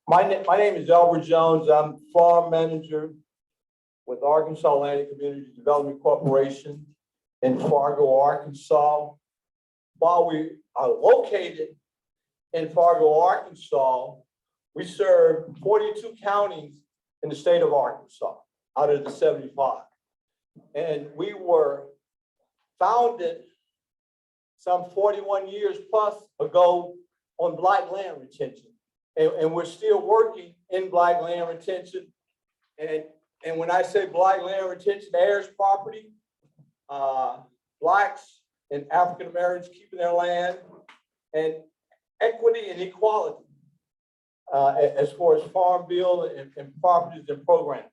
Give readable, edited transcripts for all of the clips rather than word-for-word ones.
My name is Albert Jones. I'm farm manager with Arkansas Land and Community Development Corporation in Fargo, Arkansas. While we are located in Fargo, Arkansas, we serve 42 counties in the state of Arkansas out of the 75. And we were founded some 41 years plus ago on Black land retention. And we're still working in Black land retention. And when I say Black land retention, heirs property, Blacks and African Americans keeping their land, and equity and equality as far as farm bill and properties and programs.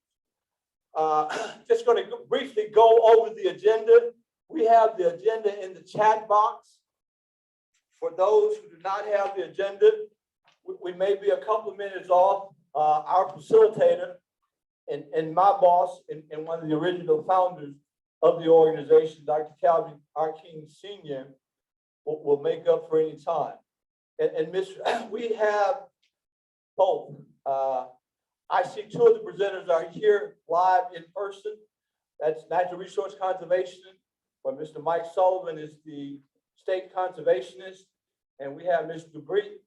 Just going to briefly go over the agenda. We have the agenda in the chat box. For those who do not have the agenda, we may be a couple of minutes off. Our facilitator and my boss and one of the original founders of the organization, Dr. Calvin R. King Sr., will make up for any time. And we have both. I see two of the presenters are here live in person. That's Natural Resource Conservation, where Mr. Mike Sullivan is the state conservationist, and we have Mr. Dupree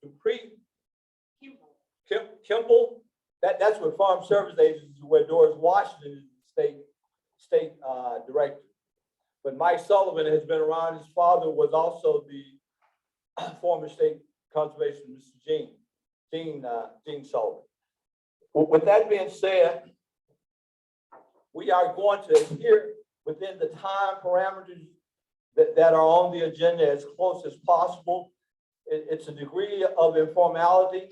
Kimball. That's with Farm Service Agency, where Doris Washington is the state director. But Mike Sullivan has been around. His father was also the former state conservationist, Mr. Gene Sullivan. With that being said, we are going to adhere within the time parameters that are on the agenda as close as possible. It's a degree of informality.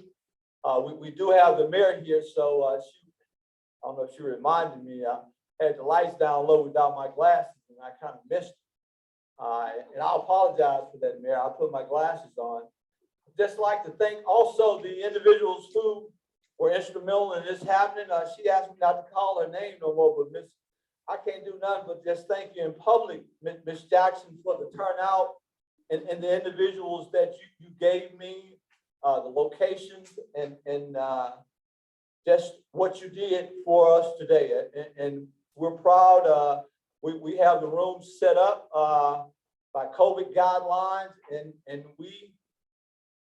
We do have the mayor here, so I don't know if she reminded me, I had the lights down low without my glasses, and I kind of missed it. And I'll apologize for that, Mayor. I'll put my glasses on. Just like to thank also the individuals who were instrumental in this happening. She asked me not to call her name no more, but I can't do nothing but just thank you in public, Ms. Jackson, for the turnout and the individuals that you gave me, the locations and just what you did for us today. And we're proud. We have the room set up by COVID guidelines, and we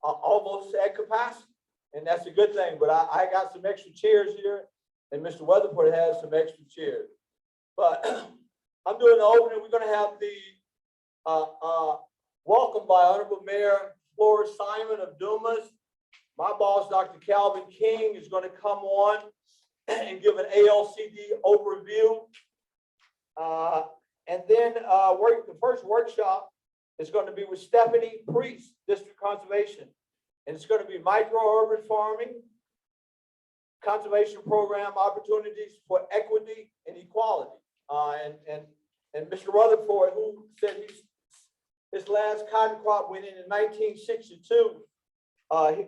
are almost at capacity. And that's a good thing, but I got some extra chairs here, and Mr. Weatherford has some extra chairs. But I'm doing the opening. We're going to have the welcome by Honorable Mayor Flora Simon of Dumas. My boss, Dr. Calvin King, is going to come on and give an ALCD overview. And then the first workshop is going to be with Stephanie Priest, District Conservation. And it's going to be micro-urban farming, conservation program opportunities for equity and equality. And Mr. Rutherford, who said his last cotton crop went in 1962,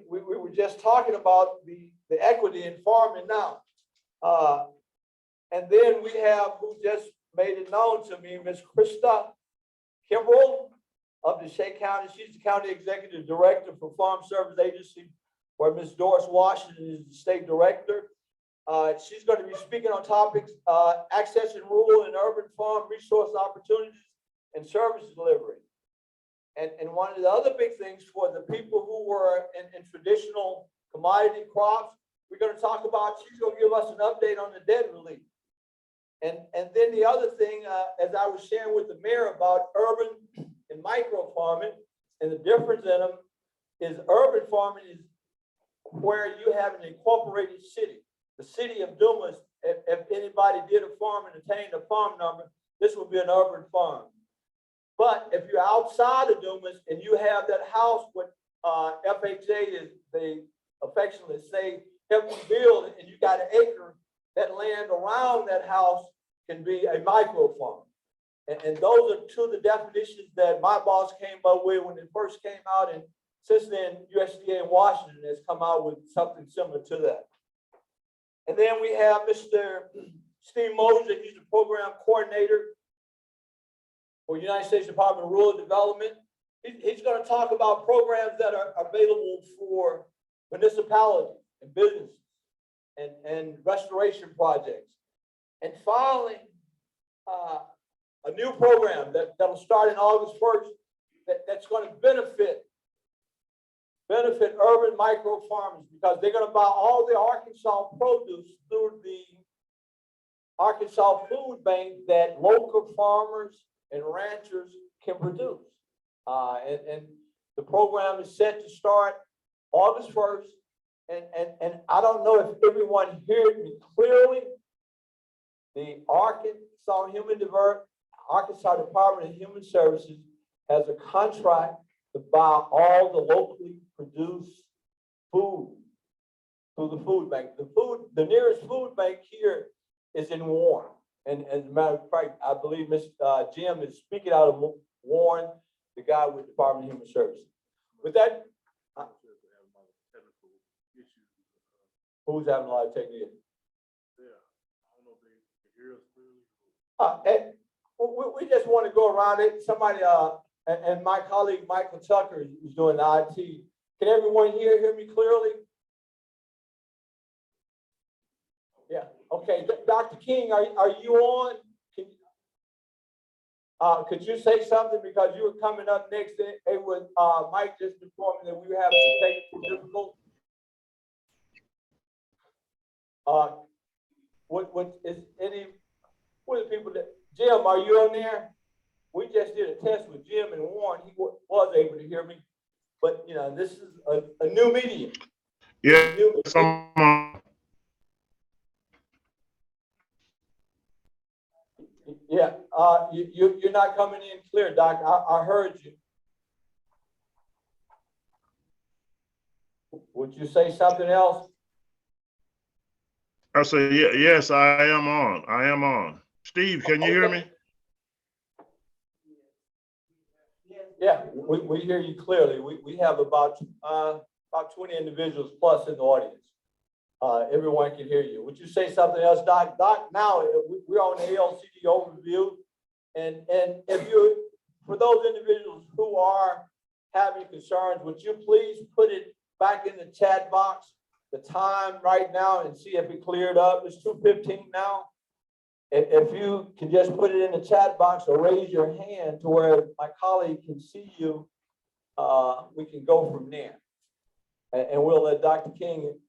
we were just talking about the equity in farming now. And then we have, who just made it known to me, Ms. Krista Kimbrell of DeShay County. She's the County Executive Director for Farm Service Agency, where Ms. Doris Washington is the State Director. She's going to be speaking on topics, accessing rural and urban farm resource opportunities and service delivery. And one of the other big things for the people who were in traditional commodity crops, we're going to talk about, she's going to give us an update on the debt relief. And then the other thing, as I was sharing with the mayor about urban and micro farming, and the difference in them is urban farming is where you have an incorporated city. The city of Dumas, if anybody did a farm and attained a farm number, this would be an urban farm. But if you're outside of Dumas and you have that house, what FHA is, they affectionately say, help you build, and you got an acre, that land around that house can be a micro farm. And those are two of the definitions that my boss came up with when it first came out. And since then, USDA in Washington has come out with something similar to that. And then we have Mr. Steve Moser. He's the program coordinator for United States Department of Rural Development. He's going to talk about programs that are available for municipalities and businesses and restoration projects. And finally, a new program that'll start in August 1st that's going to benefit urban micro farmers, because they're going to buy all the Arkansas produce through the Arkansas Food Bank that local farmers and ranchers can produce. And the program is set to start August 1st. And I don't know if everyone heard me clearly. The Arkansas Department of Human Services has a contract to buy all the locally produced food through the food bank. The nearest food bank here is in Warren. And as a matter of fact, I believe Mr. Jim is speaking out of Warren, the guy with the Department of Human Services. With that, who's having a lot of technical issues? Yeah, I don't know if they hear us clearly. We just want to go around it. Somebody, and my colleague Michael Tucker is doing the IT. Can everyone hear me clearly? Yeah. Okay. Dr. King, are you on? Could you say something, because you were coming up next? It was Mike just informed me that we were having some technical difficulties. What are the people that, Jim, are you on there? We just did a test with Jim and Warren. He was able to hear me, but this is a new medium. Yeah. Yeah, you're not coming in clear, Doc. I heard you. Would you say something else? I say, yes, I am on. I am on. Steve, can you hear me? Yeah, we hear you clearly. We have about 20 individuals plus in the audience. Everyone can hear you. Would you say something else, Doc? Doc, now we're on the ALCD overview. And if you, for those individuals who are having concerns, would you please put it back in the chat box, the time right now, and see if it cleared up? It's 2:15 now. If you can just put it in the chat box or raise your hand to where my colleague can see you, we can go from there. And we'll let Dr. King,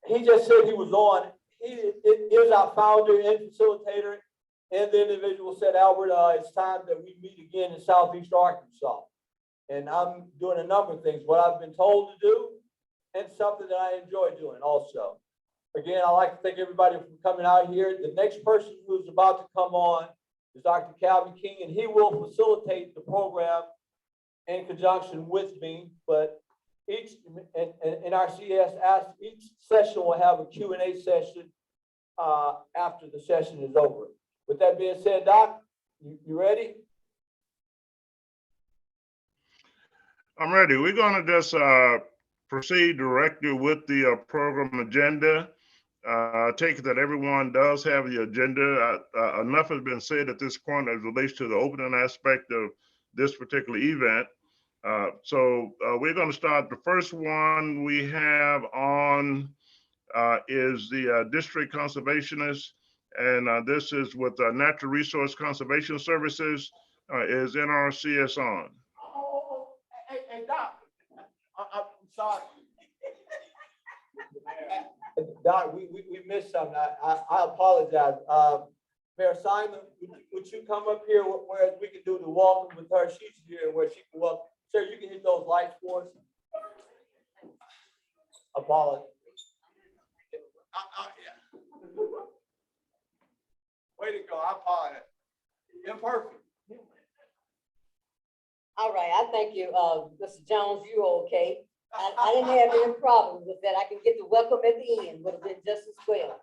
he just said he was on. He is our founder and facilitator. And the individual said, Albert, it's time that we meet again in Southeast Arkansas. And I'm doing a number of things, what I've been told to do, and something that I enjoy doing also. Again, I'd like to thank everybody for coming out here. The next person who's about to come on is Dr. Calvin King, and he will facilitate the program in conjunction with me. But each, in our CS, each session will have a Q&A session after the session is over. With that being said, Doc, you ready? I'm ready. We're going to just proceed directly with the program agenda. Take it that everyone does have the agenda. Enough has been said at this point as it relates to the opening aspect of this particular event. So we're going to start. The first one we have on is the district conservationist, and this is with Natural Resource Conservation Services. Is NRCS on? Oh, hey, Doc, I'm sorry. Doc, we missed something. I apologize. Mayor Simon, would you come up here where we can do the welcome with her? She's here where she can welcome. Sir, you can hit those lights for us. Apologize. Yeah. Way to go. I apologize. Imperfect. All right, I thank you, Mr. Jones, you're okay. I didn't have any problem with that. I can get the welcome at the end, would have been just as well.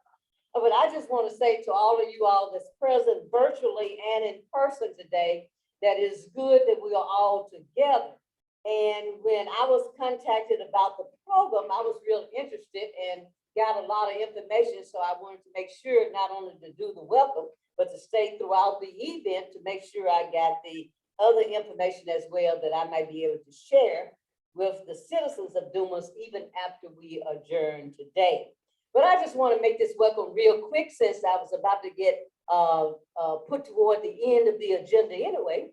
But I just want to say to all of you all that's present virtually and in person today, that is good that we are all together. And when I was contacted about the program, I was real interested and got a lot of information. So I wanted to make sure not only to do the welcome, but to stay throughout the event to make sure I got the other information as well that I might be able to share with the citizens of Dumas even after we adjourn today. But I just want to make this welcome real quick since I was about to get put toward the end of the agenda anyway.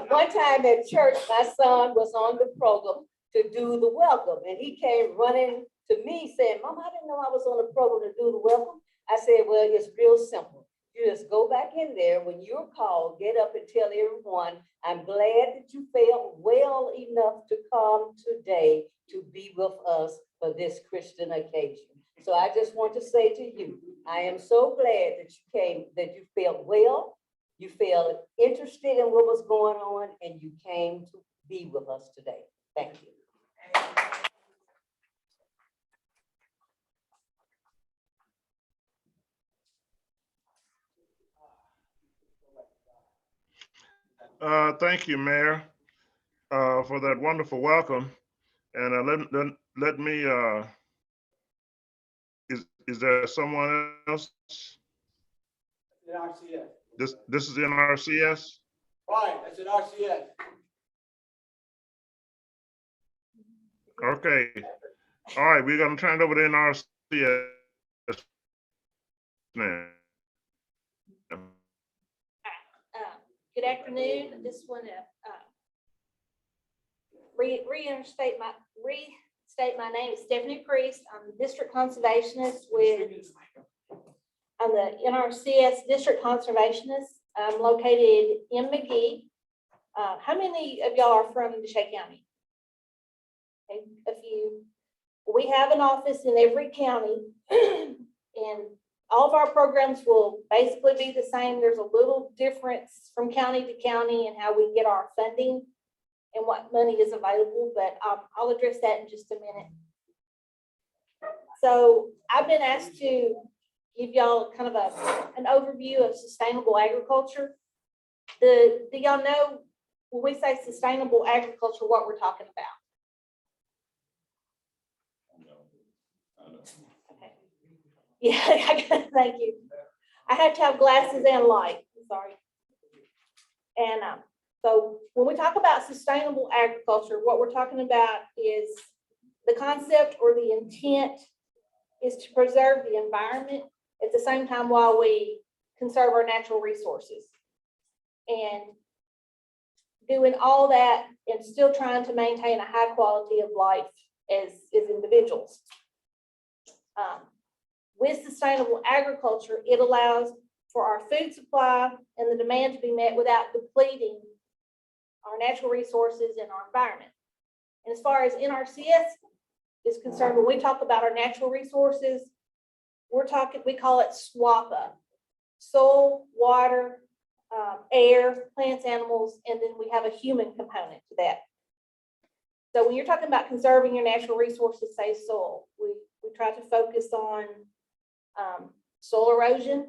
One time at church, my son was on the program to do the welcome, and he came running to me saying, "Mom, I didn't know I was on the program to do the welcome." I said, "Well, it's real simple. You just go back in there when you're called, get up and tell everyone, I'm glad that you felt well enough to come today to be with us for this Christian occasion." So I just want to say to you, I am so glad that you came, that you felt well, you felt interested in what was going on, and you came to be with us today. Thank you. Thank you, Mayor, for that wonderful welcome. And let me, is there someone else? In RCS. This is in RCS? Right, that's in RCS. Okay. All right, we're gonna turn it over to NRCS now. Good afternoon. I just want to restate my name is Stephanie Priest. I'm the district conservationist with, I'm the NRCS district conservationist. I'm located in McGee. How many of y'all are from DeShay County? Okay, a few. We have an office in every county and all of our programs will basically be the same. There's a little difference from county to county and how we get our funding and what money is available, but I'll address that in just a minute. So I've been asked to give y'all kind of an overview of sustainable agriculture. Do y'all know when we say sustainable agriculture, what we're talking about? Yeah, thank you. I have to have glasses and light, sorry. And so when we talk about sustainable agriculture, what we're talking about is the concept or the intent is to preserve the environment at the same time while we conserve our natural resources. And doing all that and still trying to maintain a high quality of life as individuals. With sustainable agriculture, it allows for our food supply and the demand to be met without depleting our natural resources and our environment. And as far as NRCS is concerned, when we talk about our natural resources, we call it SWAPA: soil, water, air, plants, animals, and then we have a human component to that. So when you're talking about conserving your natural resources, say soil, we try to focus on soil erosion,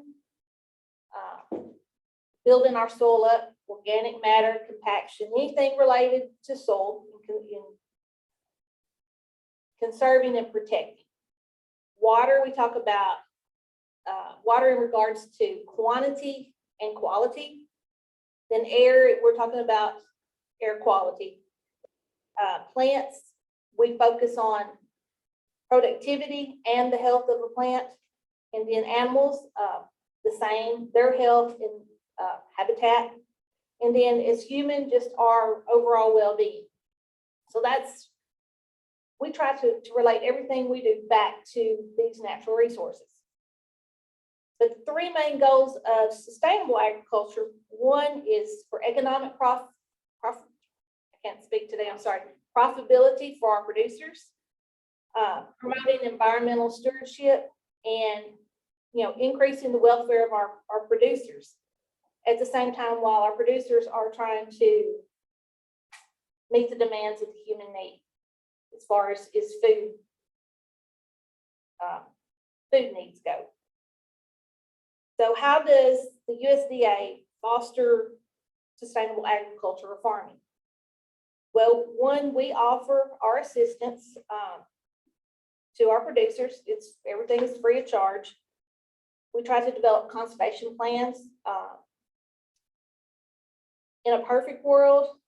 building our soil up, organic matter, compaction, anything related to soil, in conserving and protecting. Water, we talk about water in regards to quantity and quality. Then air, we're talking about air quality. Plants, we focus on productivity and the health of a plant. And then animals, the same, their health and habitat. And then as human, just our overall well-being. So we try to relate everything we do back to these natural resources. The three main goals of sustainable agriculture, one is for economic I can't speak today, I'm sorry, profitability for our producers, promoting environmental stewardship, and increasing the welfare of our producers at the same time while our producers are trying to meet the demands of the human need as far as food needs go. So how does the USDA foster sustainable agriculture or farming? Well, one, we offer our assistance to our producers. Everything is free of charge. We try to develop conservation plans. In a perfect world,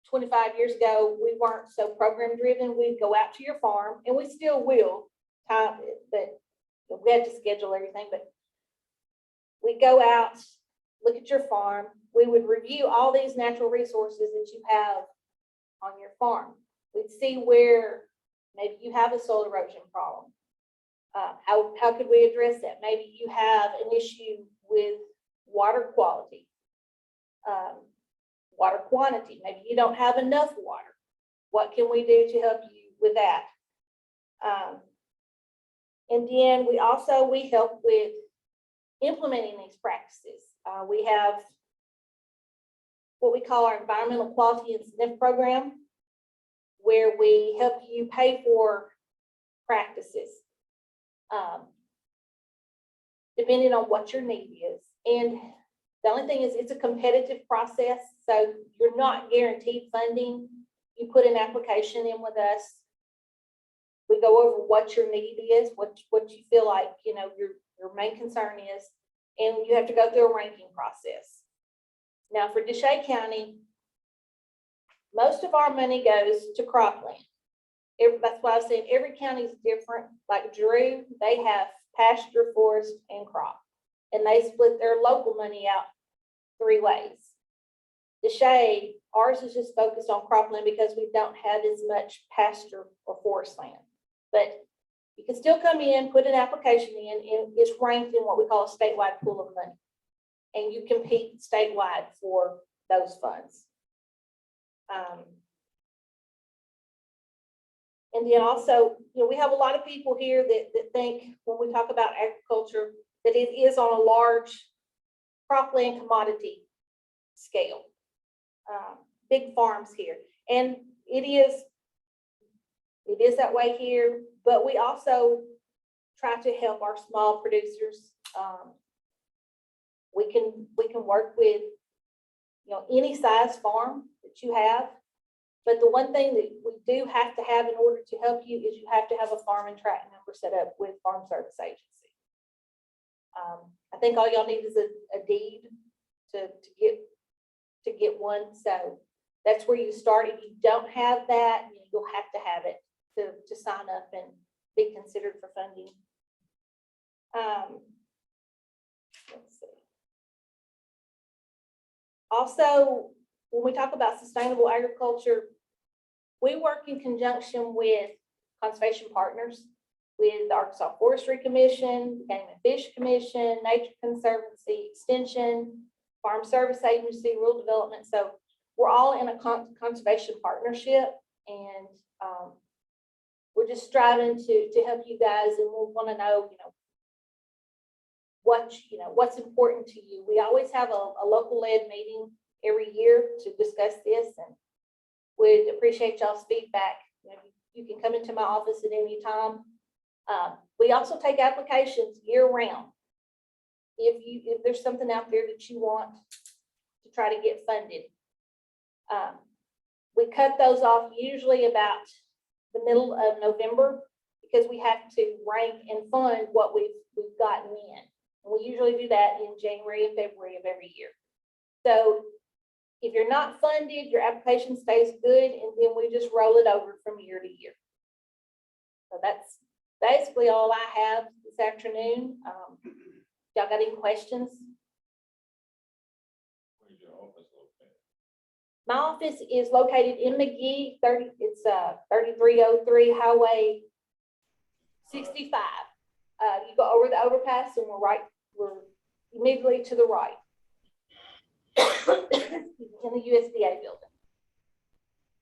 25 years ago, we weren't so program driven. We'd go out to your farm, and we still will, but we had to schedule everything, but we'd go out, look at your farm. We would review all these natural resources that you have on your farm. We'd see where maybe you have a soil erosion problem. How could we address that? Maybe you have an issue with water quality, water quantity. Maybe you don't have enough water. What can we do to help you with that? And then we help with implementing these practices. We have what we call our environmental quality and sniff program, where we help you pay for practices, depending on what your need is. And the only thing is, it's a competitive process, so you're not guaranteed funding. You put an application in with us. We go over what your need is, what you feel like, your main concern is, and you have to go through a ranking process. Now, for Deshae County, most of our money goes to cropland. That's why I said every county is different. Like Drew, they have pasture, forest, and crop, and they split their local money out 3 ways. Deshae, ours is just focused on cropland because we don't have as much pasture or forest land. But you can still come in, put an application in, and it's ranked in what we call a statewide pool of money. And you compete statewide for those funds. And then also, we have a lot of people here that think when we talk about agriculture, that it is on a large cropland commodity scale. Big farms here. And it is that way here, but we also try to help our small producers. We can work with, any size farm that you have. But the one thing that we do have to have in order to help you is you have to have a farm and tract number set up with Farm Service Agency. I think all y'all need is a deed to get one. So that's where you start. If you don't have that, you'll have to have it to sign up and be considered for funding. Let's see. Also, when we talk about sustainable agriculture, we work in conjunction with conservation partners, with the Arkansas Forestry Commission, Game and Fish Commission, Nature Conservancy, Extension, Farm Service Agency, Rural Development. So we're all in a conservation partnership, and we're just striving to help you guys, and we want to know, what's important to you. We always have a local led meeting every year to discuss this, and would appreciate y'all's feedback. You can come into my office at any time. We also take applications year round. If there's something out there that you want to try to get funded, we cut those off usually about the middle of November, because we have to rank and fund what we've gotten in. And we usually do that in January and February of every year. So if you're not funded, your application stays good, and then we just roll it over from year to year. So that's basically all I have this afternoon. Y'all got any questions? Where's your office located? My office is located in McGee, 3303 Highway 65. You go over the overpass, and we're immediately to the right in the USDA building.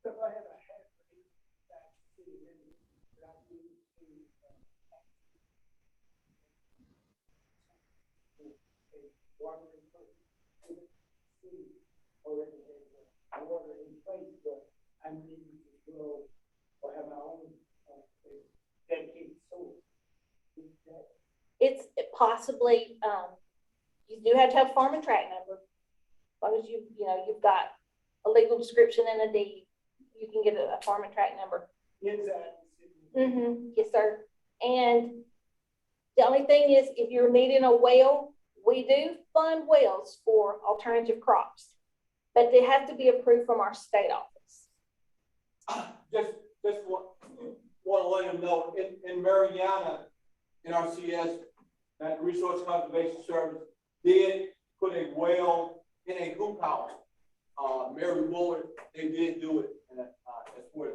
So I have a head that water in place, but I'm needing to grow or have my own dedicated source. It's possibly, you do have to have farm and tract number. As long as you've got a legal description and a deed, you can get a farm and tract number. Yes, sir. And the only thing is, if you're needing a well, we do fund wells for alternative crops, but they have to be approved from our state office. letting them know, in Mariana, NRCS, Natural Resource Conservation Service, did put a well in a hoop house. Mary Bullard, they did do it, and that's where,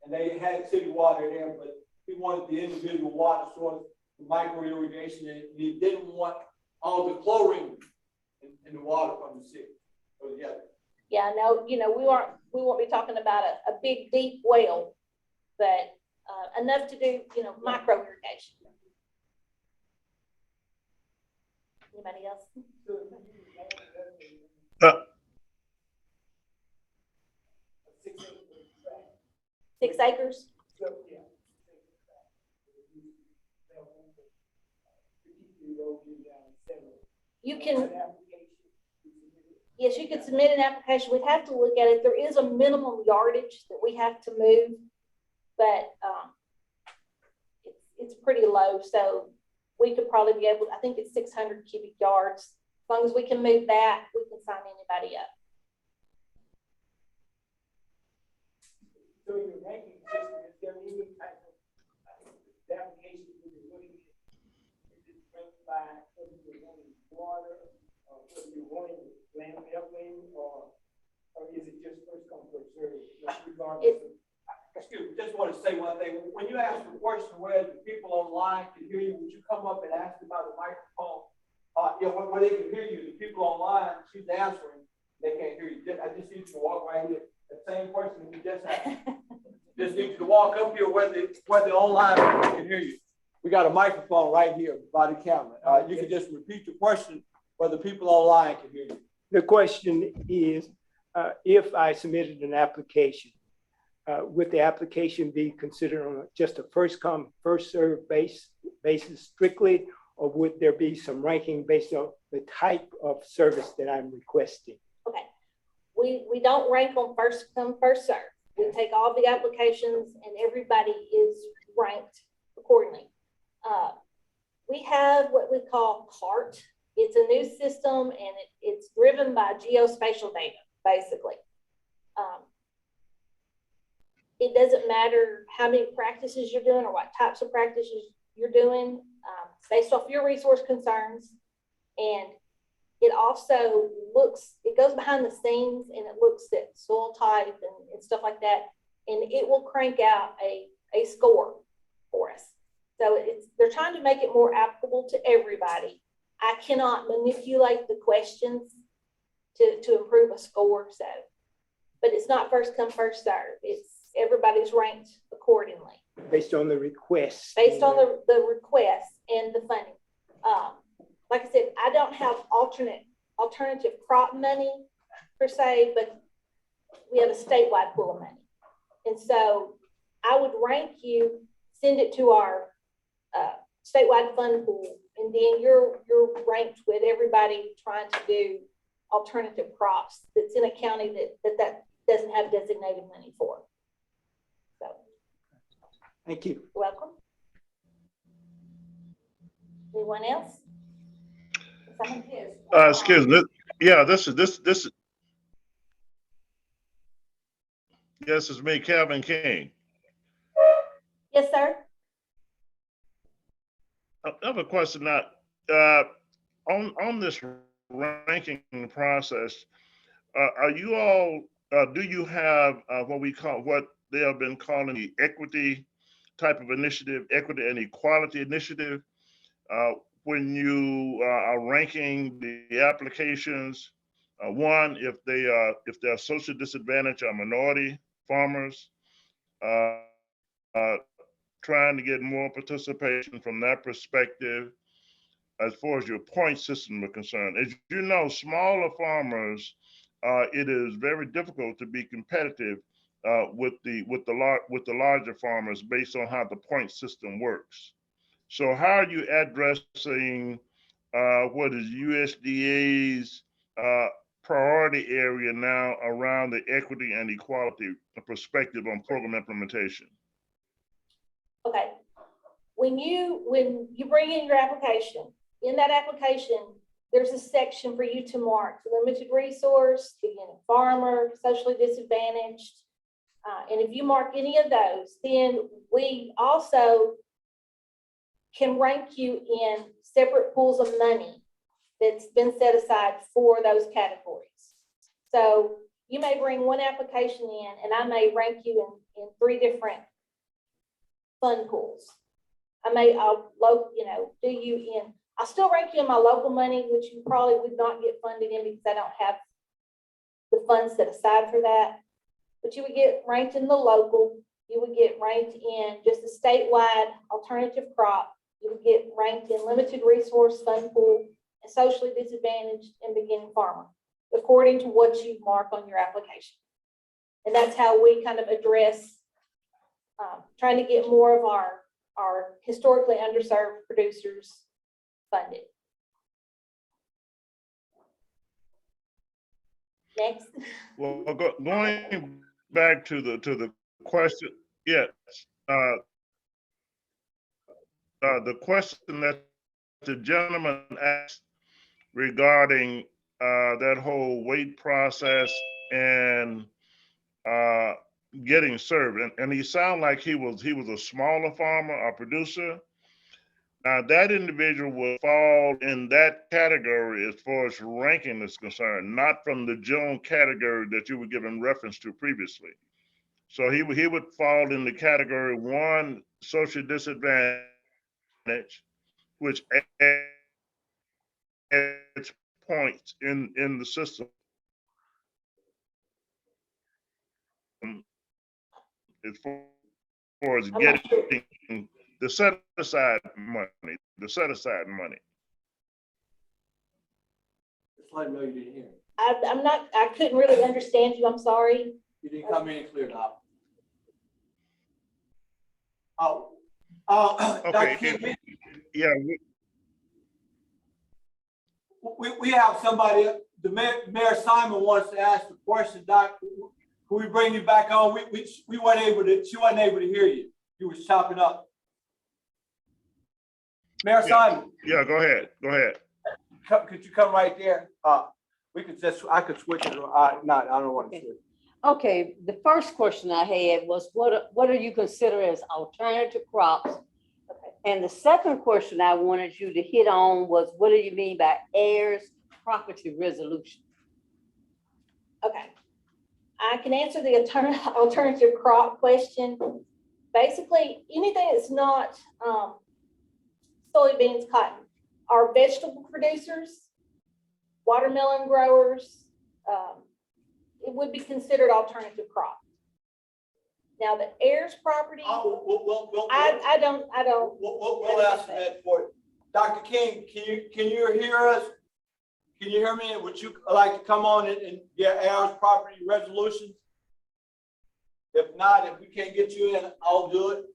and they had city water there, but he wanted the individual water source, the micro irrigation, and he didn't want all the chlorine in the water from the city. So, yeah. Yeah, no, we won't be talking about a big, deep well, but enough to do, micro irrigation. Anybody else? Uh, 6 acres? You can, yes, you could submit an application. We'd have to look at it. There is a minimum yardage that we have to move, but it's pretty low. So we could probably be able, I think it's 600 cubic yards. As long as we can move that, we can sign anybody up. So in your ranking system, is there any type of application you're looking at? Is it ranked by whether you're wanting water, or whether you're wanting land leveling, or is it just first come, first served? Regardless of. Excuse me, just want to say one thing. When you ask the question where the people online can hear you, would you come up and ask about the microphone? Where they can hear you, the people online, she's answering, they can't hear you. I just need you to walk right here. The same question you just asked. Just need you to walk up here where the online people can hear you. We got a microphone right here by the camera. You can just repeat the question where the people online can hear you. The question is, if I submitted an application, would the application be considered on just a first come, first served basis strictly, or would there be some ranking based on the type of service that I'm requesting? Okay. We don't rank on first come, first served. We take all the applications and everybody is ranked accordingly. We have what we call CART. It's a new system and it's driven by geospatial data, basically. It doesn't matter how many practices you're doing or what types of practices you're doing, based off your resource concerns. And it also it goes behind the scenes and it looks at soil type and stuff like that. And it will crank out a score for us. So they're trying to make it more applicable to everybody. I cannot manipulate the questions to improve a score. So, but it's not first come, first serve. Everybody's ranked accordingly. Based on the request. Based on the request and the funding. Like I said, I don't have alternative crop money per se, but we have a statewide pool of money. And so I would rank you, send it to our statewide fund pool, and then you're ranked with everybody trying to do alternative crops that's in a county that doesn't have designated money for. So. Thank you. You're welcome. Anyone else? Excuse me. Yeah, this is me, Kevin King. Yes, sir. I have a question now. On this ranking process, are you all? Do you have what they have been calling the equity type of initiative, equity and equality initiative? When you are ranking the applications, one, if they're social disadvantaged or minority farmers, trying to get more participation from that perspective as far as your point system are concerned. As you know, smaller farmers, it is very difficult to be competitive with the larger farmers based on how the point system works. So how are you addressing what is USDA's priority area now around the equity and equality perspective on program implementation? Okay. When you bring in your application, in that application, there's a section for you to mark limited resource, beginning farmer, socially disadvantaged, And if you mark any of those, then we also can rank you in separate pools of money that's been set aside for those categories. So you may bring one application in and I may rank you in 3 different fund pools. I'll still rank you in my local money, which you probably would not get funded in because I don't have the funds set aside for that. But you would get ranked in the local, you would get ranked in just a statewide alternative crop, you would get ranked in limited resource fund pool and socially disadvantaged and beginning farmer, according to what you mark on your application. And that's how we kind of address trying to get more of our historically underserved producers funded. Next. Well, going back to the question, yes, the question that the gentleman asked regarding that whole weight process and getting served, and he sounded like he was a smaller farmer or producer. Now that individual will fall in that category as far as ranking is concerned, not from the general category that you were given reference to previously. So he would fall in the category 1, social disadvantage, which adds points in the system as far as getting the set aside money. Just let him know you didn't hear him. I couldn't really understand you, I'm sorry. You didn't come in clear now. Okay, Dr. King, yeah, we have somebody, the Mayor Simon wants to ask the question, Doc. Can we bring you back on? We weren't able to, she wasn't able to hear you. You was chopping up. Mayor Simon. Yeah, go ahead. Could you come right there? I could switch it. No, I don't want to switch. Okay, the first question I had was, what do you consider as alternative crops? Okay. And the second question I wanted you to hit on was, what do you mean by heirs property resolution? Okay. I can answer the alternative crop question. Basically, anything that's not soybeans, cotton, are vegetable producers, watermelon growers, it would be considered alternative crop. Now the heirs property, I don't. We'll ask that for you. Dr. King, can you hear us? Can you hear me? Would you like to come on and get heirs property resolutions? If not, if we can't get you in, I'll do it.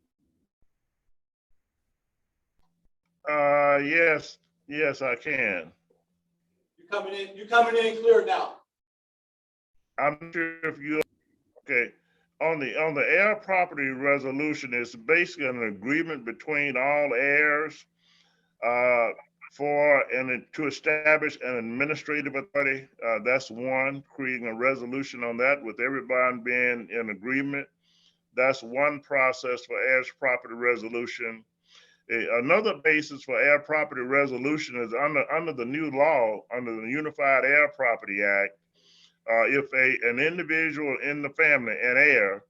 Yes, I can. You're coming in clear now. I'm not sure if you, okay. On the heir property resolution, it's basically an agreement between all heirs to establish an administrative authority. That's one, creating a resolution on that with everybody being in agreement. That's one process for heirs property resolution. Another basis for heir property resolution is under the new law, under the Unified Heir Property Act. If an individual in the family, an heir,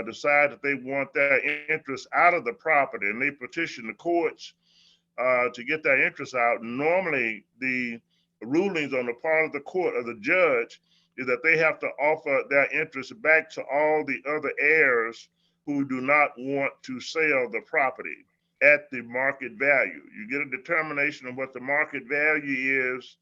decide that they want their interest out of the property and they petition the courts to get their interest out, normally the rulings on the part of the court or the judge is that they have to offer their interest back to all the other heirs who do not want to sell the property at the market value. You get a determination of what the market value is,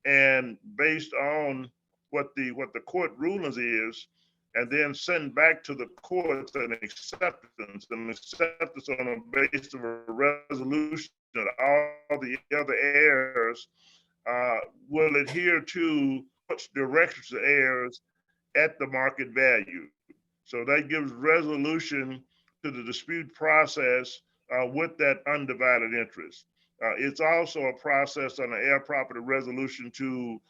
and based on what the court rulings is, and then send back to the courts an acceptance on the basis of a resolution that all the other heirs will adhere to which directions the heirs at the market value. So that gives resolution to the dispute process with that undivided interest. It's also a process on the heir property resolution to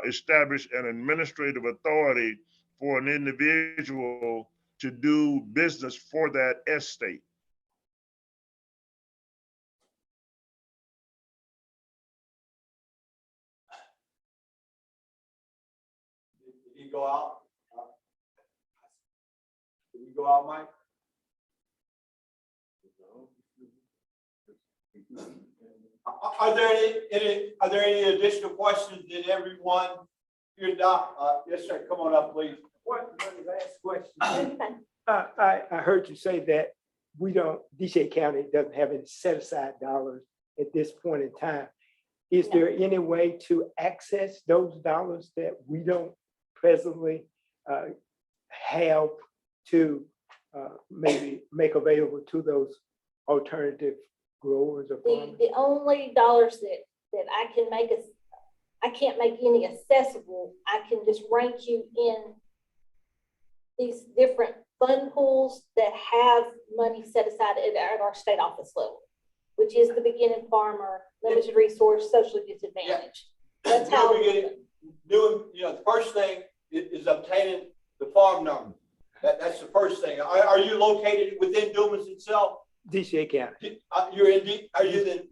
establish an administrative authority for an individual to do business for that estate. Did he go out? Did he go out, Mike? Are there any additional questions that everyone here, Doc? Yes, sir. Come on up, please. One last question. I heard you say that DeShay County doesn't have any set aside dollars at this point in time. Is there any way to access those dollars that we don't presently have to maybe make available to those alternative growers or farmers? The only dollars that I can make I can't make any accessible. I can just rank you in these different fund pools that have money set aside at our state office level, which is the beginning farmer, limited resource, socially disadvantaged. That's how. The first thing is obtaining the farm number. That's the first thing. Are you located within Dumas itself? DeShay County, Are you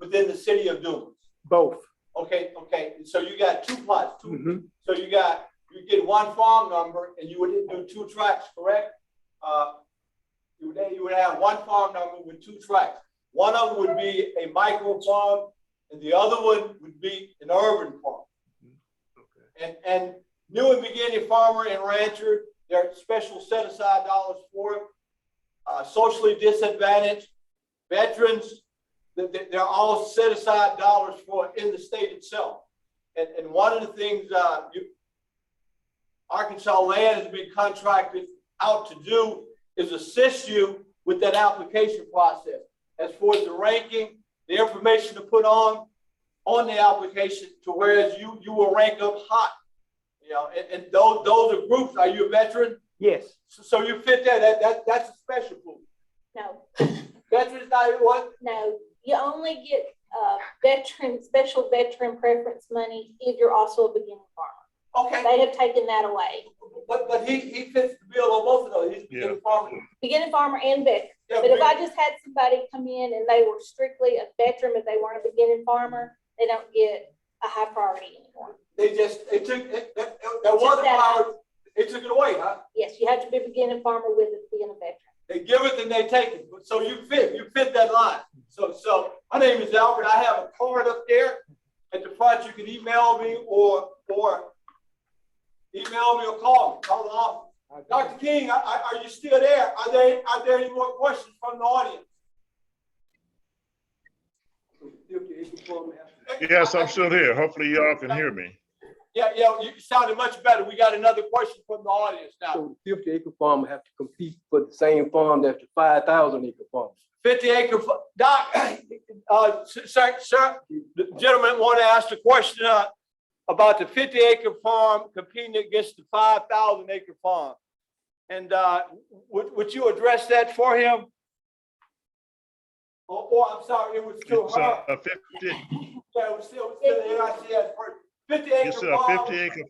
within the city of Dumas? both. Okay. So you got two plots. Mhm. So you get one farm number and you would do two tracks, correct? You would have one farm number with two tracks. One of them would be a micro farm and the other one would be an urban farm. And new and beginning farmer and rancher, there are special set aside dollars for it. Socially disadvantaged, veterans, they're all set aside dollars for in the state itself. And one of the things Arkansas Land has been contracted out to do is assist you with that application process. As far as the ranking, the information to put on the application to whereas you will rank up hot. And those are groups. Are you a veteran? Yes. So you fit there. That's a special group. No, Veterans not what? no, you only get special veteran preference money if you're also a beginning farmer. Okay. They have taken that away. But he fits the bill on both of those. He's beginning farmer. Beginning farmer and veteran. Yeah, But if I just had somebody come in and they were strictly a veteran, but they weren't a beginning farmer, they don't get a high priority anymore. They took it away, huh? Yes, you have to be a beginning farmer with it being a veteran. They give it and they take it. So you fit that line. So my name is Albert. I have a card up there at the front. You can email me or call the office. Dr. King, are you still there? Are there any more questions from the audience? Yes, I'm still here. Hopefully y'all can hear me. Yeah, you sounded much better. We got another question from the audience now. So the 50-acre farm have to compete for the same farm that's the 5,000-acre farm. 50-acre, Doc, sir, the gentleman want to ask a question about the 50-acre farm competing against the 5,000-acre farm. And would you address that for him? Or I'm sorry, it was to It's her. a 50, Yeah, it was still the NICS person. 50-acre it's a farm. 50 acre.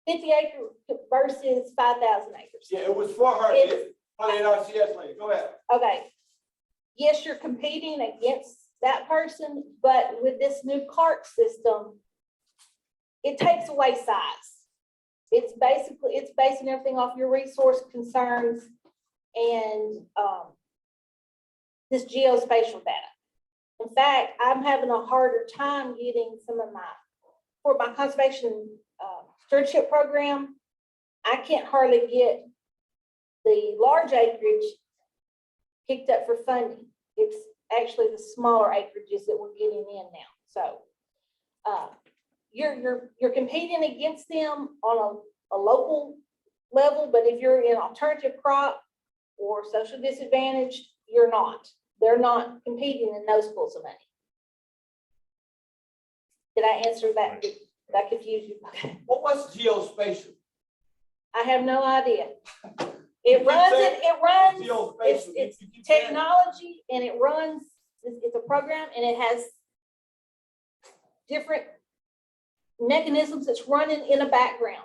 50 acre versus 5,000 acres. Yeah, it was for her. It's- For the NICS lady. Go ahead. Okay. Yes, you're competing against that person, but with this new cart system, it takes away size. It's basing everything off your resource concerns and this geospatial data. In fact, I'm having a harder time getting for my conservation stewardship program, I can't hardly get the large acreage picked up for funding. It's actually the smaller acreages that we're getting in now. So you're competing against them on a local level, but if you're in alternative crop or social disadvantaged, you're not. They're not competing in those pools of money. Did I answer that? Did that confuse you? What's geospatial? I have no idea. It runs, Geospatial. it's technology and it runs, it's a program and it has different mechanisms that's running in a background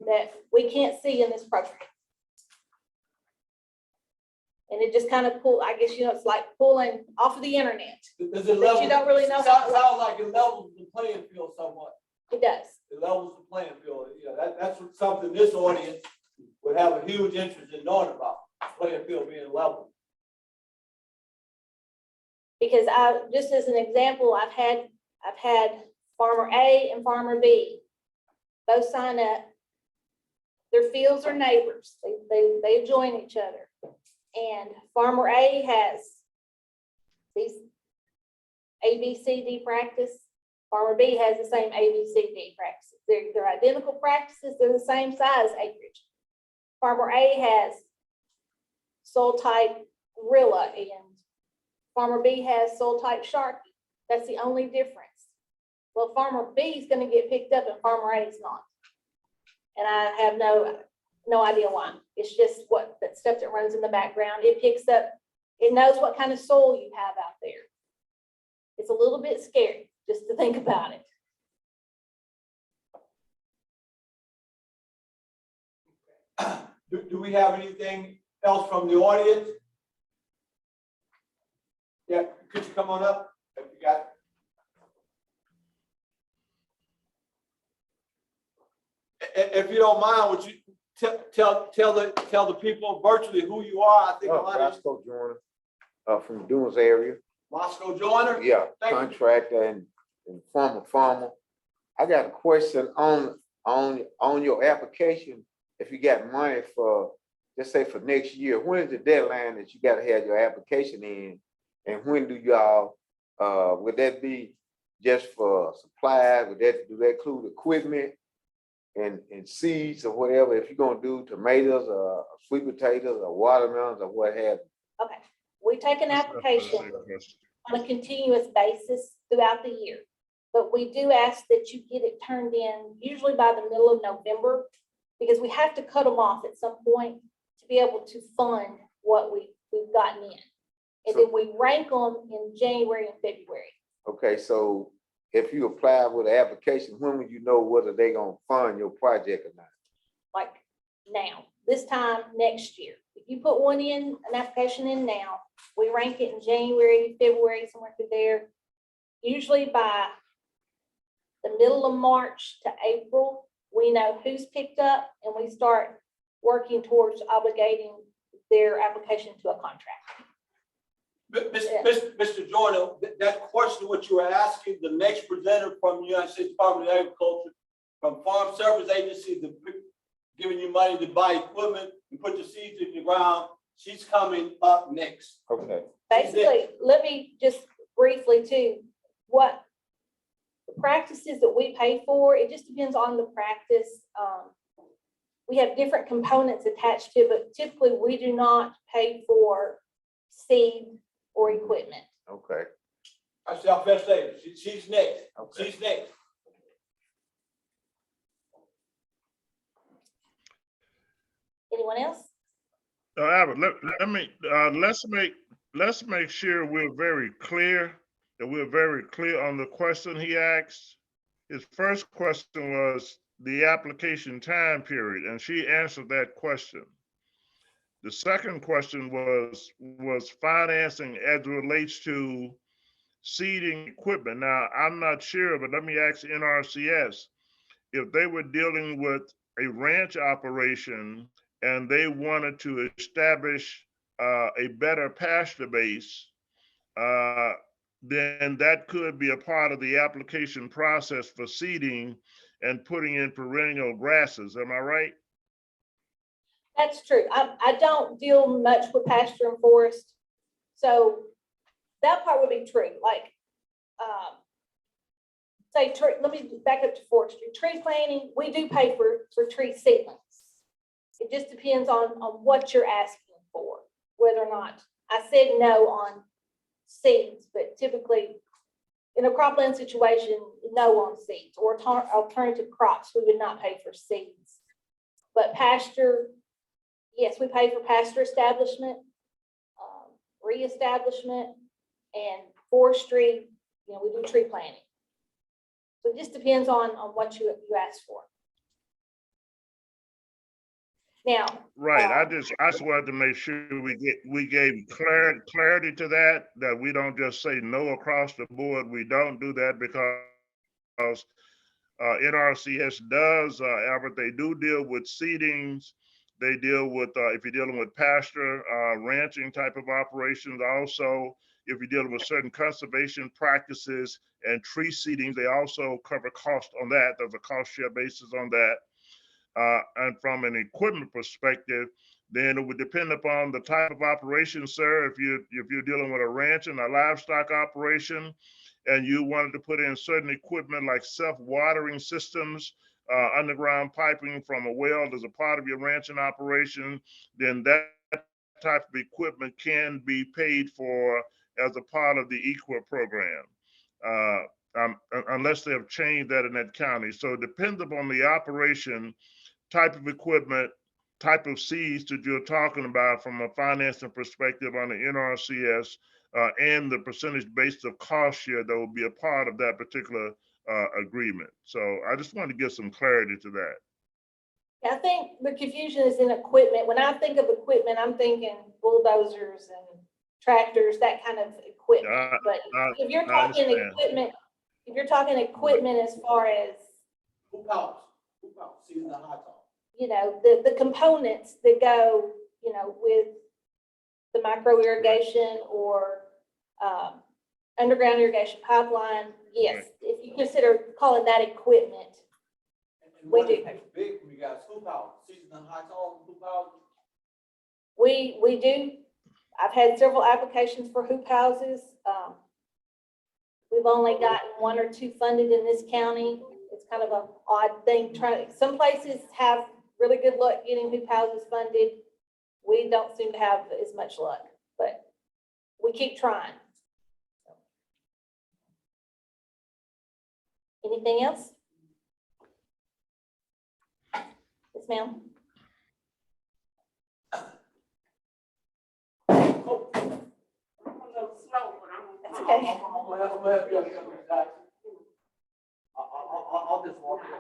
that we can't see in this program. And it just kind of I guess, it's like pulling off of the internet. Does it But level? you don't really know how- Sounds like it levels the playing field somewhat. It does. It levels the playing field. That's something this audience would have a huge interest in knowing about, playing field being level. Because just as an example, I've had farmer A and farmer B both sign up. Their fields are neighbors. They join each other. And farmer A has these A, B, C, D practice. Farmer B has the same A, B, C, D practices. They're identical practices. They're the same size acreage. Farmer A has soil type Rilla and farmer B has soil type Sharpie. That's the only difference. Well, farmer B is going to get picked up and farmer A is not. And I have no idea why. It's just that stuff that runs in the background. It picks up, it knows what kind of soil you have out there. It's a little bit scary just to think about it. Do we have anything else from the audience? Yeah, could you come on up? If you got. If you don't mind, would you tell the people virtually who you are? I think a lot of Roscoe Joyner, from the Dunes area. Moscow Joyner. Yeah, Thank you. contractor and former farmer. I got a question on your application. If you got money for, let's say for next year, when is the deadline that you gotta have your application in? And when do y'all, would that be just for supplies? Do that include equipment and seeds or whatever? If you're gonna do tomatoes or sweet potatoes or watermelons or what have you? Okay, we take an application on a continuous basis throughout the year. But we do ask that you get it turned in usually by the middle of November, because we have to cut them off at some point to be able to fund what we've gotten in. And then we rank them in January and February. Okay, so if you apply with an application, when will you know whether they gonna fund your project or not? Like now, this time next year. If you put an application in now, we rank it in January, February, somewhere through there. Usually by the middle of March to April, we know who's picked up and we start working towards obligating their application to a contract. Mr. Joyner, that question, what you were asking, the next presenter from the United States Department of Agriculture, from Farm Service Agency, giving you money to buy equipment and put the seeds in the ground, she's coming up next. Okay. Basically, let me just briefly too, what the practices that we pay for, it just depends on the practice. We have different components attached to it, but typically we do not pay for seed or equipment. Okay. I shall best say, she's next. Okay. She's next. Anyone else? Albert, let's make sure we're very clear, that we're very clear on the question he asked. His first question was the application time period, and she answered that question. The second question was financing as it relates to seeding equipment. Now, I'm not sure, but let me ask NRCS if they were dealing with a ranch operation and they wanted to establish a better pasture base, then that could be a part of the application process for seeding and putting in perennial grasses. Am I right? That's true. I don't deal much with pasture and forest. So that part would be true. Like, say, let me back up to forestry. Tree planting, we do pay for tree seedlings. It just depends on what you're asking for, whether or not, I said no on seeds, but typically in a cropland situation, no on seeds, or alternative crops, we would not pay for seeds. But pasture, yes, we pay for pasture establishment, reestablishment, and forestry, we do tree planting. So it just depends on what you ask for. Now, Right, I just wanted to make sure we gave clarity to that we don't just say no across the board. We don't do that because NRCS does, Albert, they do deal with seedings. They deal with, if you're dealing with pasture, ranching type of operations. Also, if you're dealing with certain conservation practices and tree seedings, they also cover cost on that. There's a cost share basis on that. And from an equipment perspective, then it would depend upon the type of operation, sir. If you're dealing with a ranch and a livestock operation, and you wanted to put in certain equipment like self-watering systems, underground piping from a well as a part of your ranching operation, then that type of equipment can be paid for as a part of the EQIP program, unless they have changed that in that county. So it depends upon the operation, type of equipment, type of seeds that you're talking about from a financing perspective on the NRCS, and the percentage based of cost share that will be a part of that particular agreement. So I just wanted to give some clarity to that. I think the confusion is in equipment. When I think of equipment, I'm thinking bulldozers and tractors, that kind of equipment. But if you're I talking understand. equipment, if you're talking equipment as far as, Hoop house, season the hot dog. you know, the components that go, you know, with the micro irrigation or underground irrigation pipeline, yes, if you consider calling that equipment. And We what is do. big, we got hoop house, season the hot dog, hoop house. We do. I've had several applications for hoop houses. We've only gotten 1 or 2 funded in this county. It's kind of an odd thing. Some places have really good luck getting hoop houses funded. We don't seem to have as much luck, but we keep trying. Anything else? Yes, ma'am. That's okay. I'm gonna help you. I'll just walk in.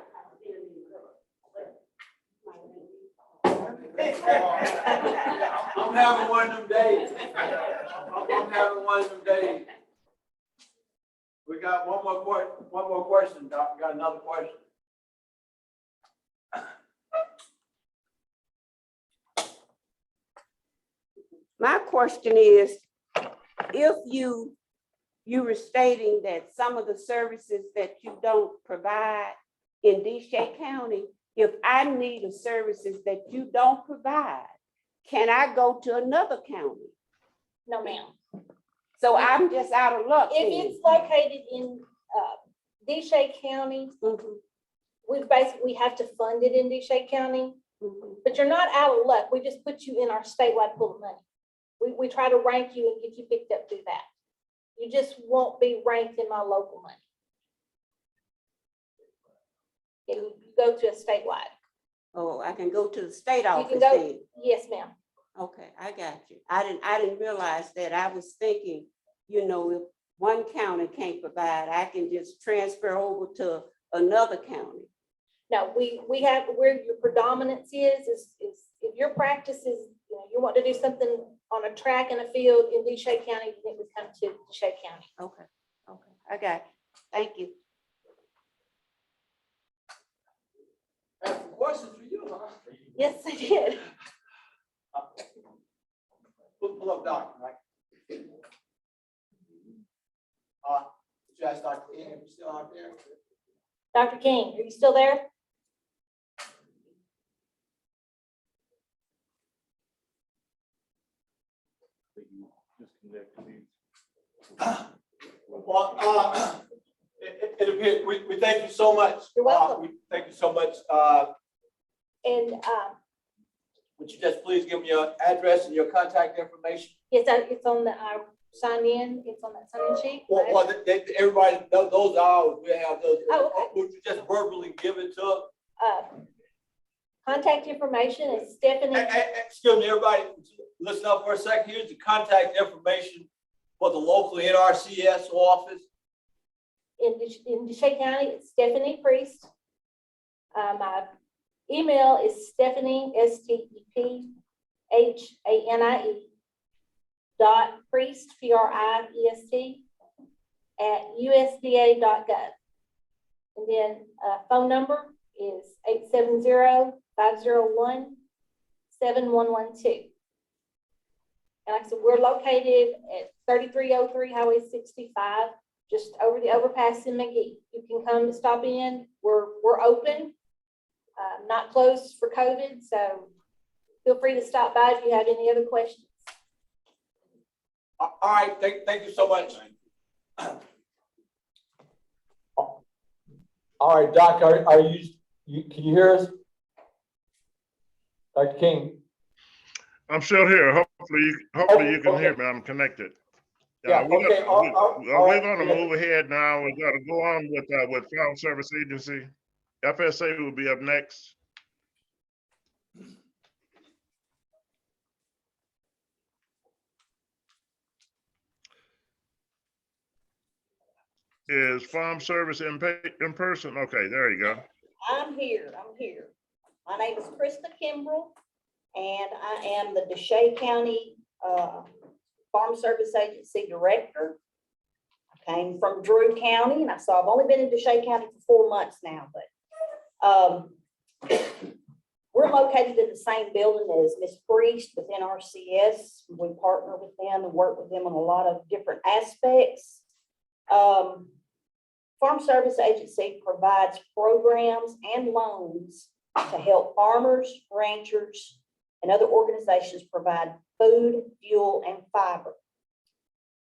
I'm having one of them days. I'm having one of them days. We got one more question, Doc. Got another question. My question is, if you were stating that some of the services that you don't provide in DeShay County, if I need the services that you don't provide, can I go to another county? No, ma'am. So I'm just out of luck If then. it's located in DeShay County, Mhm, we have to fund it in DeShay County, mhm. but you're not out of luck. We just put you in our statewide pool of money. We try to rank you and get you picked up through that. You just won't be ranked in my local money. You go to a statewide. Oh, I can go to the state You office can go, then. yes, ma'am. Okay, I got you. I didn't realize that. I was thinking, you know, if one county can't provide, I can just transfer over to another county. No, we have, where your predominance is if your practice is, you know, you want to do something on a track in a field in DeShay County, then it would come to DeShay County. Okay, I got you. Thank you. I have some questions for you, huh? Yes, I did. Pull up, Doc, right? Did you ask Dr. King if he's still out there? Dr. King, are you still there? Well, it appears, we thank you so much. You're welcome. We thank you so much. And Would you just please give me your address and your contact information? yes, it's on the sign in, it's on that sign-in sheet. Well, everybody, those are ours. We have those. Oh, okay. Would you just verbally give it to us? Contact information is Stephanie. Excuse me, everybody, listen up for a second. Here's the contact information for the local NRCS office. In DeShay County, it's Stephanie Priest. My Email is Stephanie, STEPHANIE .priest, PRIEST @USDA.gov. And then phone number is 870-501-7112. And like I said, we're located at 3303 Highway 65, just over the overpass in McGee. You can come and stop in. We're open, not closed for COVID, so feel free to stop by if you have any other questions. All right, thank you so much. All right, Doc, are you, can you hear us? Dr. King? I'm still here. Hopefully you can hear me. I'm connected. Yeah, okay. We're gonna move ahead now. We gotta go on with Farm Service Agency. FSA will be up next. Is Farm Service in person? Okay, there you go. I'm here. My name is Krista Kimbrell, and I am the Deshae County Farm Service Agency Director. I came from Drew County, and I've only been in Deshae County for 4 months now, but we're located in the same building as Ms. Priest within RCS. We partner with them and work with them on a lot of different aspects. Farm Service Agency provides programs and loans to help farmers, ranchers, and other organizations provide food, fuel, and fiber.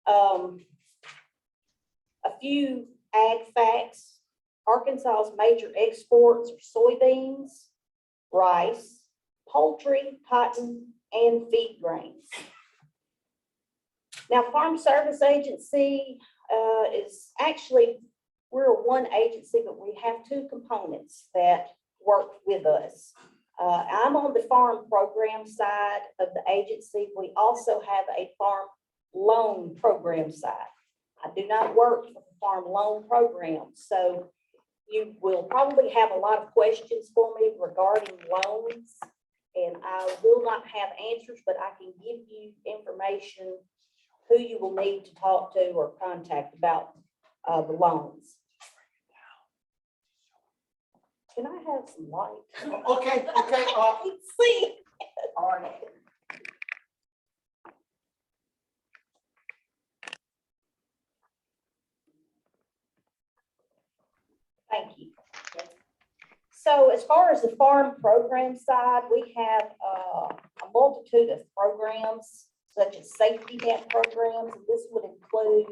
A few ag facts: Arkansas's major exports are soybeans, rice, poultry, cotton, and feed grains. Now, Farm Service Agency is actually, we're one agency, but we have two components that work with us. I'm on the farm program side of the agency. We also have a farm loan program side. I do not work for the farm loan program, so you will probably have a lot of questions for me regarding loans, and I will not have answers, but I can give you information who you will need to talk to or contact about the loans. Can I have some light? Okay. See. All right. Thank you. So as far as the farm program side, we have a multitude of programs such as safety net programs. This would include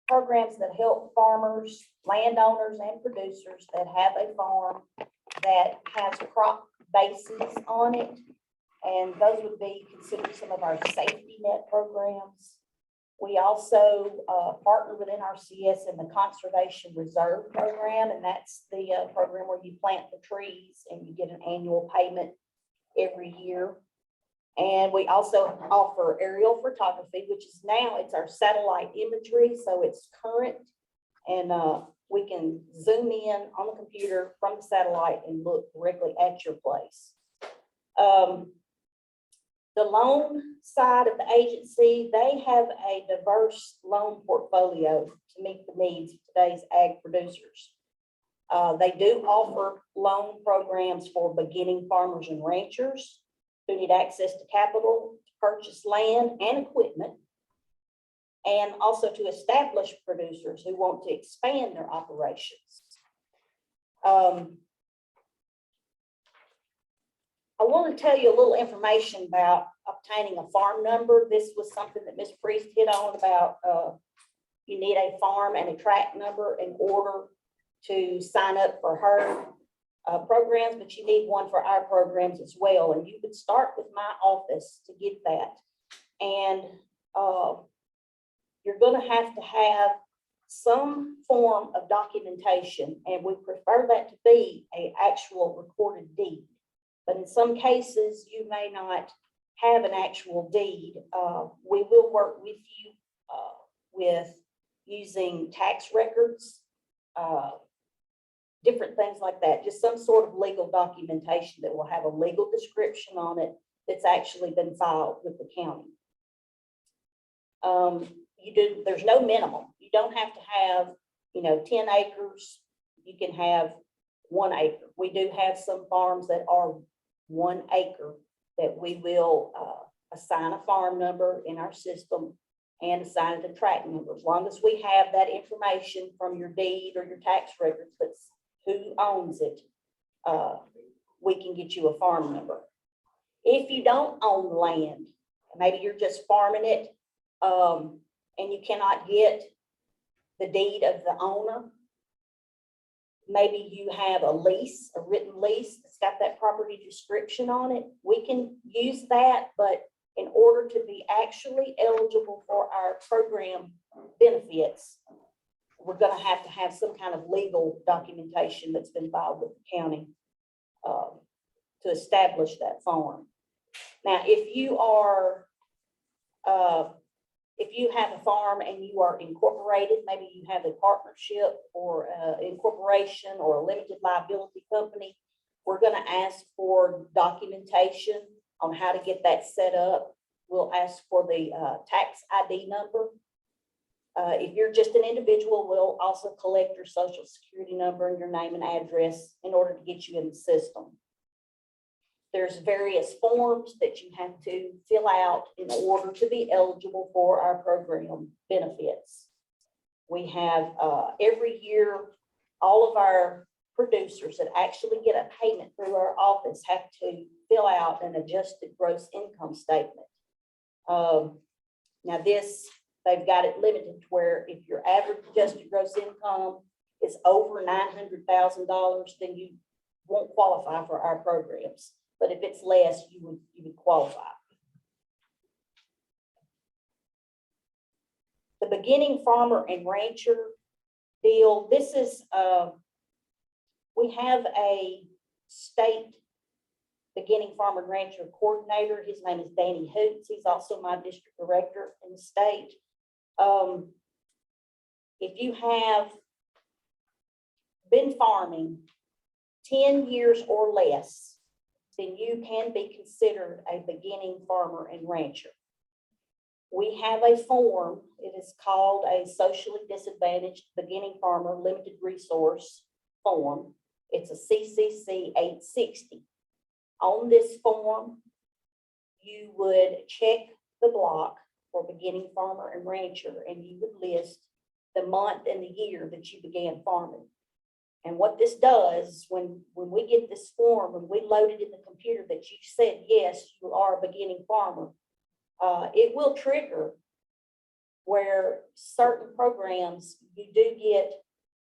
programs that help farmers, landowners, and producers that have a farm that has crop bases on it. And those would be considered some of our safety net programs. We also partner within RCS in the Conservation Reserve Program, and that's the program where you plant the trees and you get an annual payment every year. And we also offer aerial photography, which is now, it's our satellite imagery, so it's current. And we can zoom in on the computer from the satellite and look directly at your place. The loan side of the agency, they have a diverse loan portfolio to meet the needs of today's ag producers. They do offer loan programs for beginning farmers and ranchers who need access to capital to purchase land and equipment, and also to established producers who want to expand their operations. I want to tell you a little information about obtaining a farm number. This was something that Ms. Priest hit on about you need a farm and a tract number in order to sign up for her programs, but you need one for our programs as well. And you could start with my office to get that. And you're going to have some form of documentation, and we prefer that to be an actual recorded deed. But in some cases, you may not have an actual deed. We will work with you with using tax records, different things like that, just some sort of legal documentation that will have a legal description on it that's actually been filed with the county. There's no minimum. You don't have to have, 10 acres. You can have 1 acre. We do have some farms that are 1 acre that we will assign a farm number in our system and assign it a tract number. As long as we have that information from your deed or your tax records, that's who owns it, we can get you a farm number. If you don't own the land, maybe you're just farming it, and you cannot get the deed of the owner, maybe you have a lease, a written lease that's got that property description on it, we can use that, but in order to be actually eligible for our program benefits, we're gonna have to have some kind of legal documentation that's been filed with the county to establish that farm. Now, if you are, if you have a farm and you are incorporated, maybe you have a partnership or incorporation or a limited liability company, we're gonna ask for documentation on how to get that set up. We'll ask for the tax ID number. If you're just an individual, we'll also collect your social security number and your name and address in order to get you in the system. There's various forms that you have to fill out in order to be eligible for our program benefits. We have every year, all of our producers that actually get a payment through our office have to fill out an adjusted gross income statement. Now this, they've got it limited to where if your average adjusted gross income is over $900,000, then you won't qualify for our programs. But if it's less, you would qualify. The beginning farmer and rancher deal, this is, we have a state beginning farmer and rancher coordinator. His name is Danny Hoots. He's also my district director in the state. If you have been farming 10 years or less, then you can be considered a beginning farmer and rancher. We have a form, it is called a socially disadvantaged beginning farmer limited resource form. It's a CCC 860. On this form, you would check the block for beginning farmer and rancher, and you would list the month and the year that you began farming. And what this does, when we get this form, when we load it in the computer that you said, yes, you are a beginning farmer, it will trigger where certain programs, you do get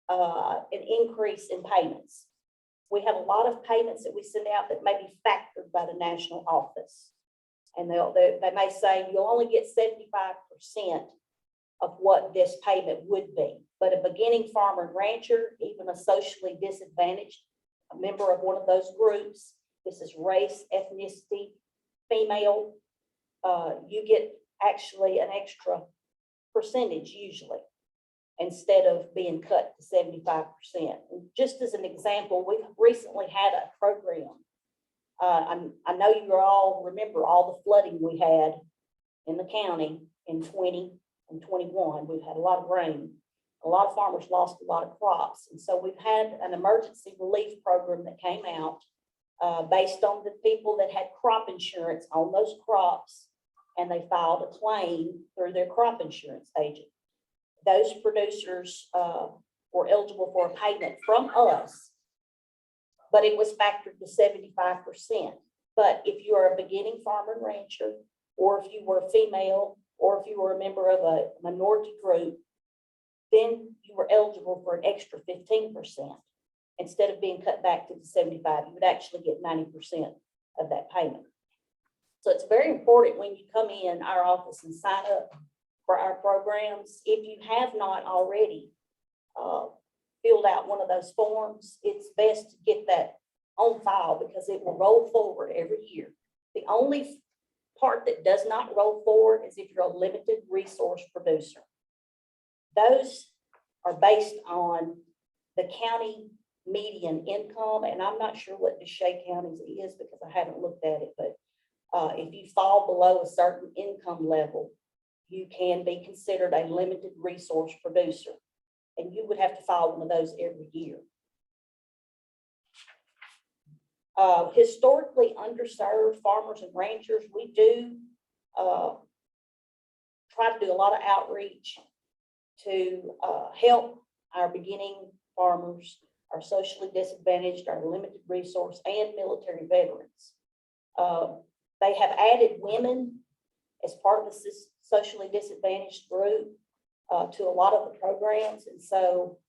an increase in payments. We have a lot of payments that we send out that may be factored by the national office. And they may say you'll only get 75% of what this payment would be. But a beginning farmer and rancher, even a socially disadvantaged, a member of one of those groups, this is race, ethnicity, female, you get actually an extra percentage usually, instead of being cut to 75%. And just as an example, we've recently had a program. I know you all remember all the flooding we had in the county in 20 and 21. We've had a lot of rain. A lot of farmers lost a lot of crops. And so we've had an emergency relief program that came out based on the people that had crop insurance on those crops, and they filed a claim through their crop insurance agent. Those producers were eligible for a payment from us, but it was factored to 75%. But if you are a beginning farmer and rancher, or if you were female, or if you were a member of a minority group, then you were eligible for an extra 15%. Instead of being cut back to the 75, you would actually get 90% of that payment. So it's very important when you come in our office and sign up for our programs. If you have not already filled out one of those forms, it's best to get that on file because it will roll forward every year. The only part that does not roll forward is if you're a limited resource producer. Those are based on the county median income, and I'm not sure what DeShay County's is because I haven't looked at it, but if you fall below a certain income level, you can be considered a limited resource producer, and you would have to file one of those every year. Historically underserved farmers and ranchers, we do try to do a lot of outreach to help our beginning farmers, our socially disadvantaged, our limited resource, and military veterans. They have added women as part of the socially disadvantaged group to a lot of the programs. And so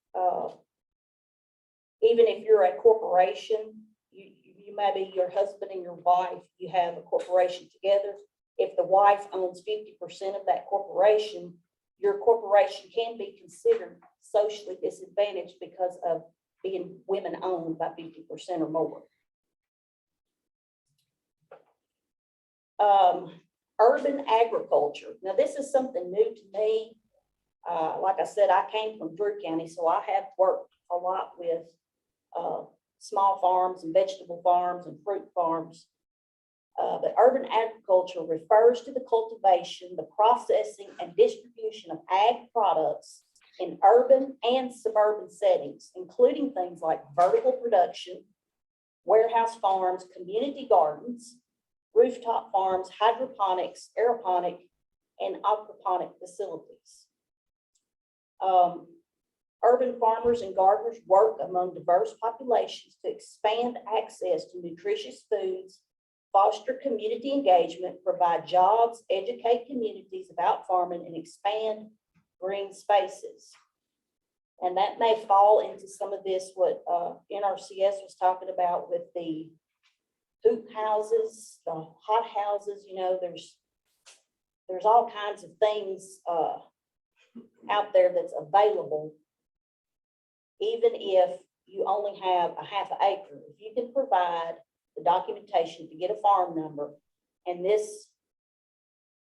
even if you're a corporation, you may be your husband and your wife, you have a corporation together. If the wife owns 50% of that corporation, your corporation can be considered socially disadvantaged because of being women-owned by 50% or more. Urban agriculture. Now, this is something new to me. Like I said, I came from Drew County, so I have worked a lot with small farms and vegetable farms and fruit farms. But urban agriculture refers to the cultivation, the processing, and distribution of ag products in urban and suburban settings, including things like vertical production, warehouse farms, community gardens, rooftop farms, hydroponics, aeroponic, and aquaponic facilities. Urban farmers and gardeners work among diverse populations to expand access to nutritious foods, foster community engagement, provide jobs, educate communities about farming, and expand green spaces. And that may fall into some of this, what NRCS was talking about with the hoop houses, the hot houses. You know, there's all kinds of things out there that's available, even if you only have a half an acre. If you can provide the documentation to get a farm number, and this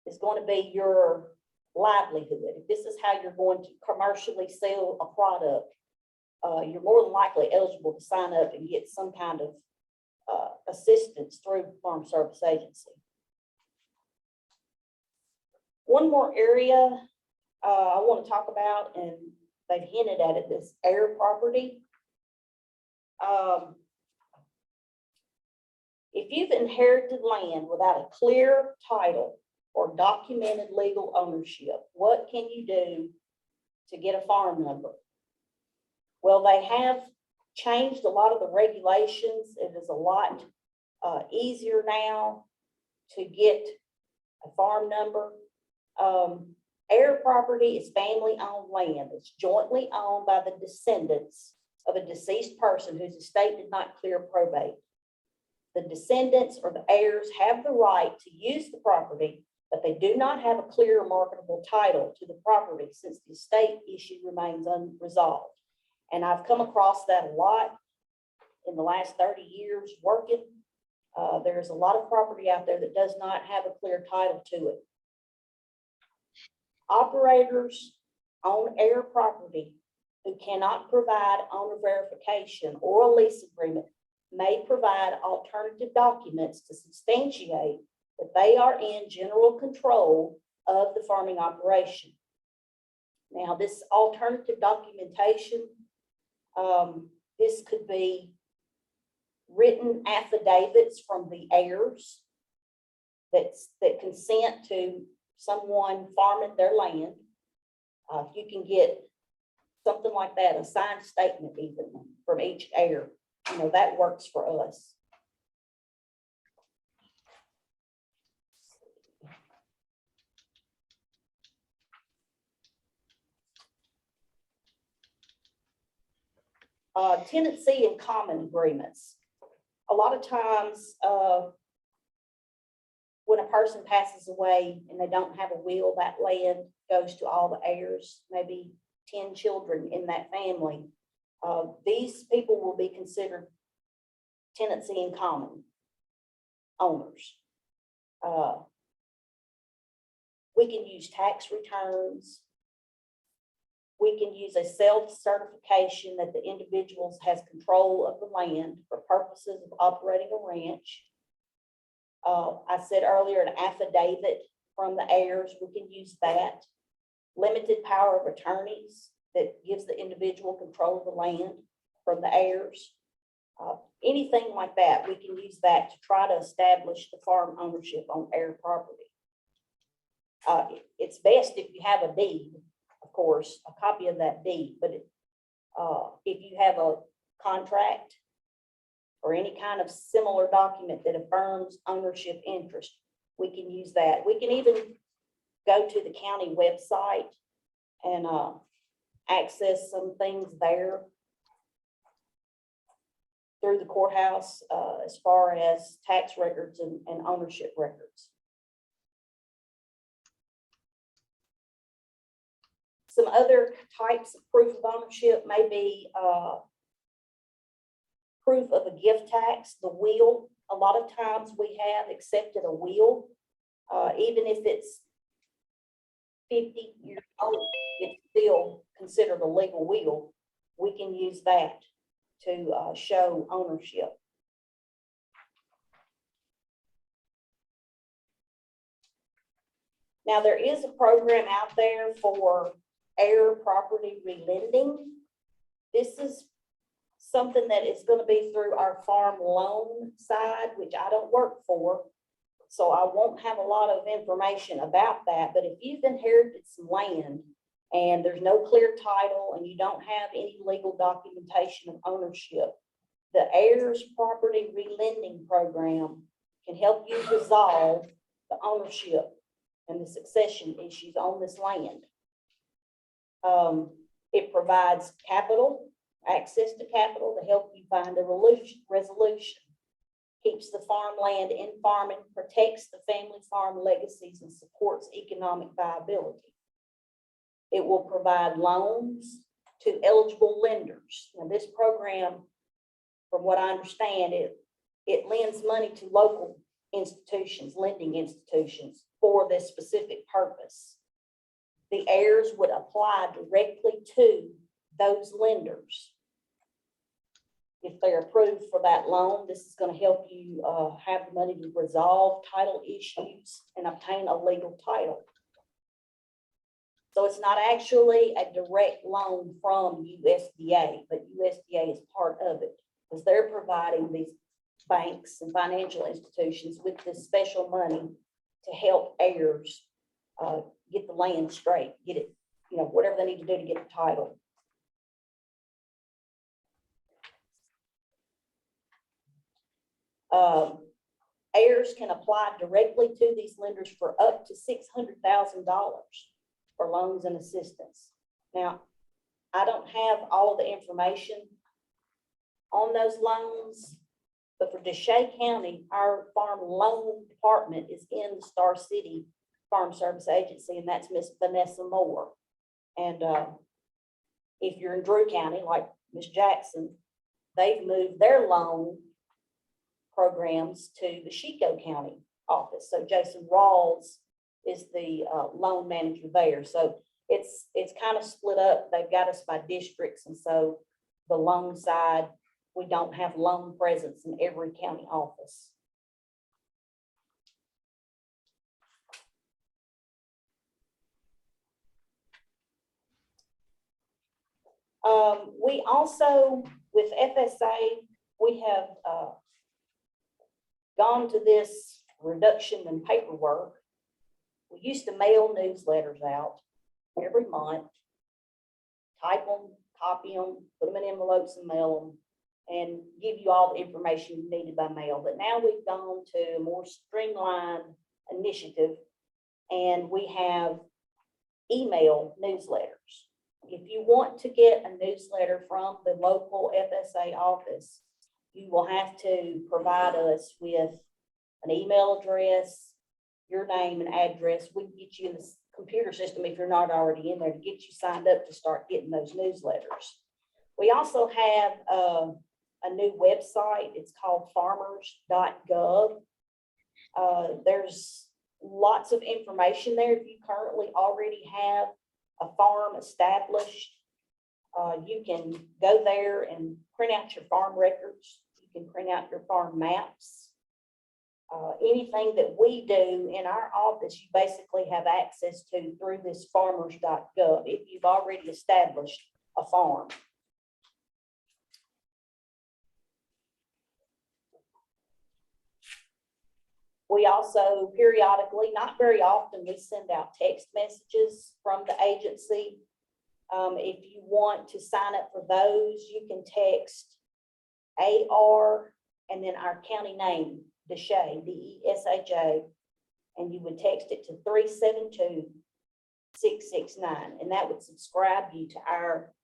is going to be your livelihood, if this is how you're going to commercially sell a product, you're more than likely eligible to sign up and get some kind of assistance through the Farm Service Agency. One more area I want to talk about, and they've hinted at it, this air property. If you've inherited land without a clear title or documented legal ownership, what can you do to get a farm number? Well, they have changed a lot of the regulations. It is a lot easier now to get a farm number. Air property is family-owned land. It's jointly owned by the descendants of a deceased person whose estate did not clear probate. The descendants or the heirs have the right to use the property, but they do not have a clear marketable title to the property since the estate issue remains unresolved. And I've come across that a lot in the last 30 years working. There's a lot of property out there that does not have a clear title to it. Operators on air property who cannot provide owner verification or a lease agreement may provide alternative documents to substantiate that they are in general control of the farming operation. Now, this alternative documentation, this could be written affidavits from the heirs that consent to someone farming their land. If you can get something like that, a signed statement even from each heir, you know, that works for us. Tenancy and common agreements. A lot of times when a person passes away and they don't have a will, that land goes to all the heirs, maybe 10 children in that family. These people will be considered tenancy in common owners. We can use tax returns. We can use a self-certification that the individuals has control of the land for purposes of operating a ranch. I said earlier, an affidavit from the heirs, we can use that. Limited power of attorneys that gives the individual control of the land from the heirs. Anything like that, we can use that to try to establish the farm ownership on heir property. It's best if you have a deed, of course, a copy of that deed, but if you have a contract or any kind of similar document that affirms ownership interest, we can use that. We can even go to the county website and access some things there through the courthouse as far as tax records and ownership records. Some other types of proof of ownership may be proof of a gift tax, the will. A lot of times we have accepted a will, even if it's 50 years old, it's still considered a legal will. We can use that to show ownership. Now, there is a program out there for heir property relending. This is something that is going to be through our farm loan side, which I don't work for. So I won't have a lot of information about that. But if you've inherited some land and there's no clear title and you don't have any legal documentation of ownership, the heirs property relending program can help you resolve the ownership and the succession issues on this land. It provides capital, access to capital to help you find a resolution, keeps the farmland in farming, protects the family farm legacies, and supports economic viability. It will provide loans to eligible lenders. Now, this program, from what I understand, it lends money to local institutions, lending institutions for this specific purpose. The heirs would apply directly to those lenders. If they're approved for that loan, this is going to help you have the money to resolve title issues and obtain a legal title. So it's not actually a direct loan from USDA, but USDA is part of it because they're providing these banks and financial institutions with this special money to help heirs get the land straight, get it, whatever they need to do to get the title. Heirs can apply directly to these lenders for up to $600,000 for loans and assistance. Now, I don't have all the information on those loans, but for Deshae County, our farm loan department is in the Star City Farm Service Agency, and that's Miss Vanessa Moore. And if you're in Drew County, like Miss Jackson, they've moved their loan programs to the Chico County office. So Jason Rawls is the loan manager there. So it's kind of split up. They've got us by districts. And so the loan side, we don't have loan presence in every county office. We also, with FSA, we have gone to this reduction in paperwork. We used to mail newsletters out every month, type them, copy them, put them in envelopes and mail them, and give you all the information you needed by mail. But now we've gone to a more streamlined initiative, and we have email newsletters. If you want to get a newsletter from the local FSA office, you will have to provide us with an email address, your name and address. We can get you in the computer system if you're not already in there to get you signed up to start getting those newsletters. We also have a new website. It's called farmers.gov. There's lots of information there. If you currently already have a farm established, you can go there and print out your farm records. You can print out your farm maps. Anything that we do in our office, you basically have access to through this farmers.gov if you've already established a farm. We also periodically, not very often, we send out text messages from the agency. If you want to sign up for those, you can text AR and then our county name, Desha, DESHA, and you would text it to 372-669, and that would subscribe you to our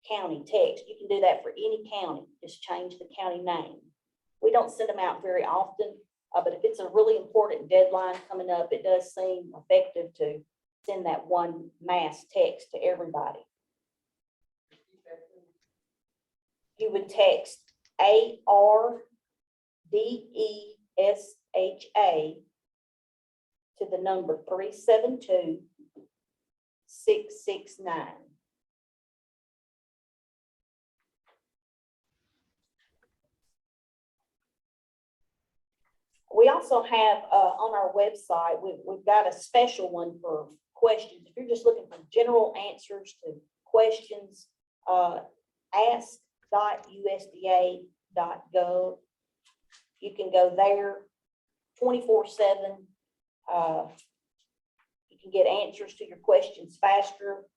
county text. You can do that for any county, just change the county name. We don't send them out very often, but if it's a really important deadline coming up, it does seem effective to send that one mass text to everybody. You would text ARDESHA to the number 372-669. We also have on our website, we've got a special one for questions. If you're just looking for general answers to questions, ask.usda.gov. You can go there 24/7. You can get answers to your questions faster.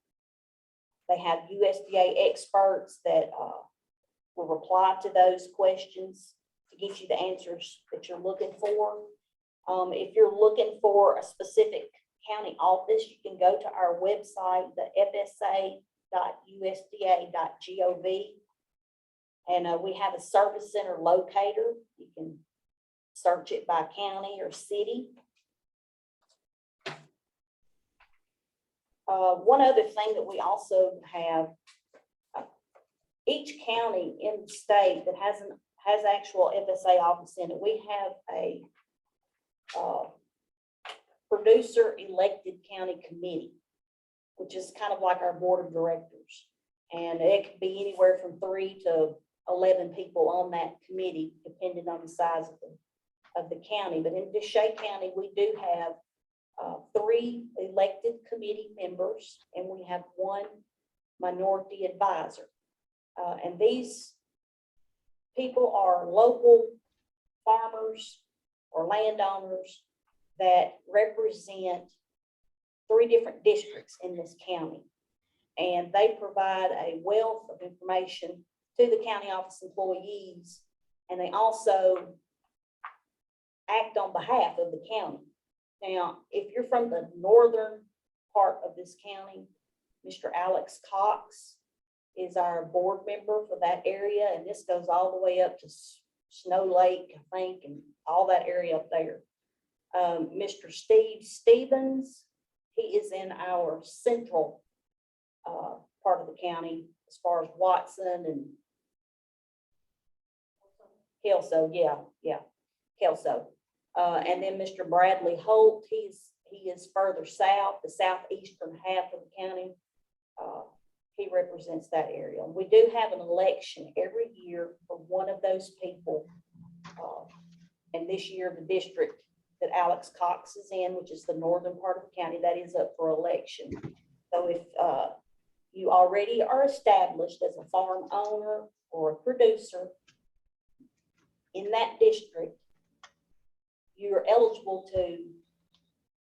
They have USDA experts that will reply to those questions to get you the answers that you're looking for. If you're looking for a specific county office, you can go to our website, the fsa.usda.gov. And we have a service center locator. You can search it by county or city. One other thing that we also have, each county in the state that has actual FSA office in it, we have a producer elected county committee, which is kind of like our board of directors. And it could be anywhere from 3 to 11 people on that committee, depending on the size of the county. But in Desha County, we do have 3 elected committee members, and we have 1 minority advisor. And these people are local farmers or landowners that represent 3 different districts in this county. And they provide a wealth of information to the county office employees, and they also act on behalf of the county. Now, if you're from the northern part of this county, Mr. Alex Cox is our board member for that area, and this goes all the way up to Snow Lake, I think, and all that area up there. Mr. Steve Stevens, he is in our central part of the county, as far as Watson and Kelso, Kelso. And then Mr. Bradley Holt, he is further south, the southeastern half of the county. He represents that area. We do have an election every year for one of those people. And this year, the district that Alex Cox is in, which is the northern part of the county, that is up for election. So if you already are established as a farm owner or a producer in that district, you're eligible to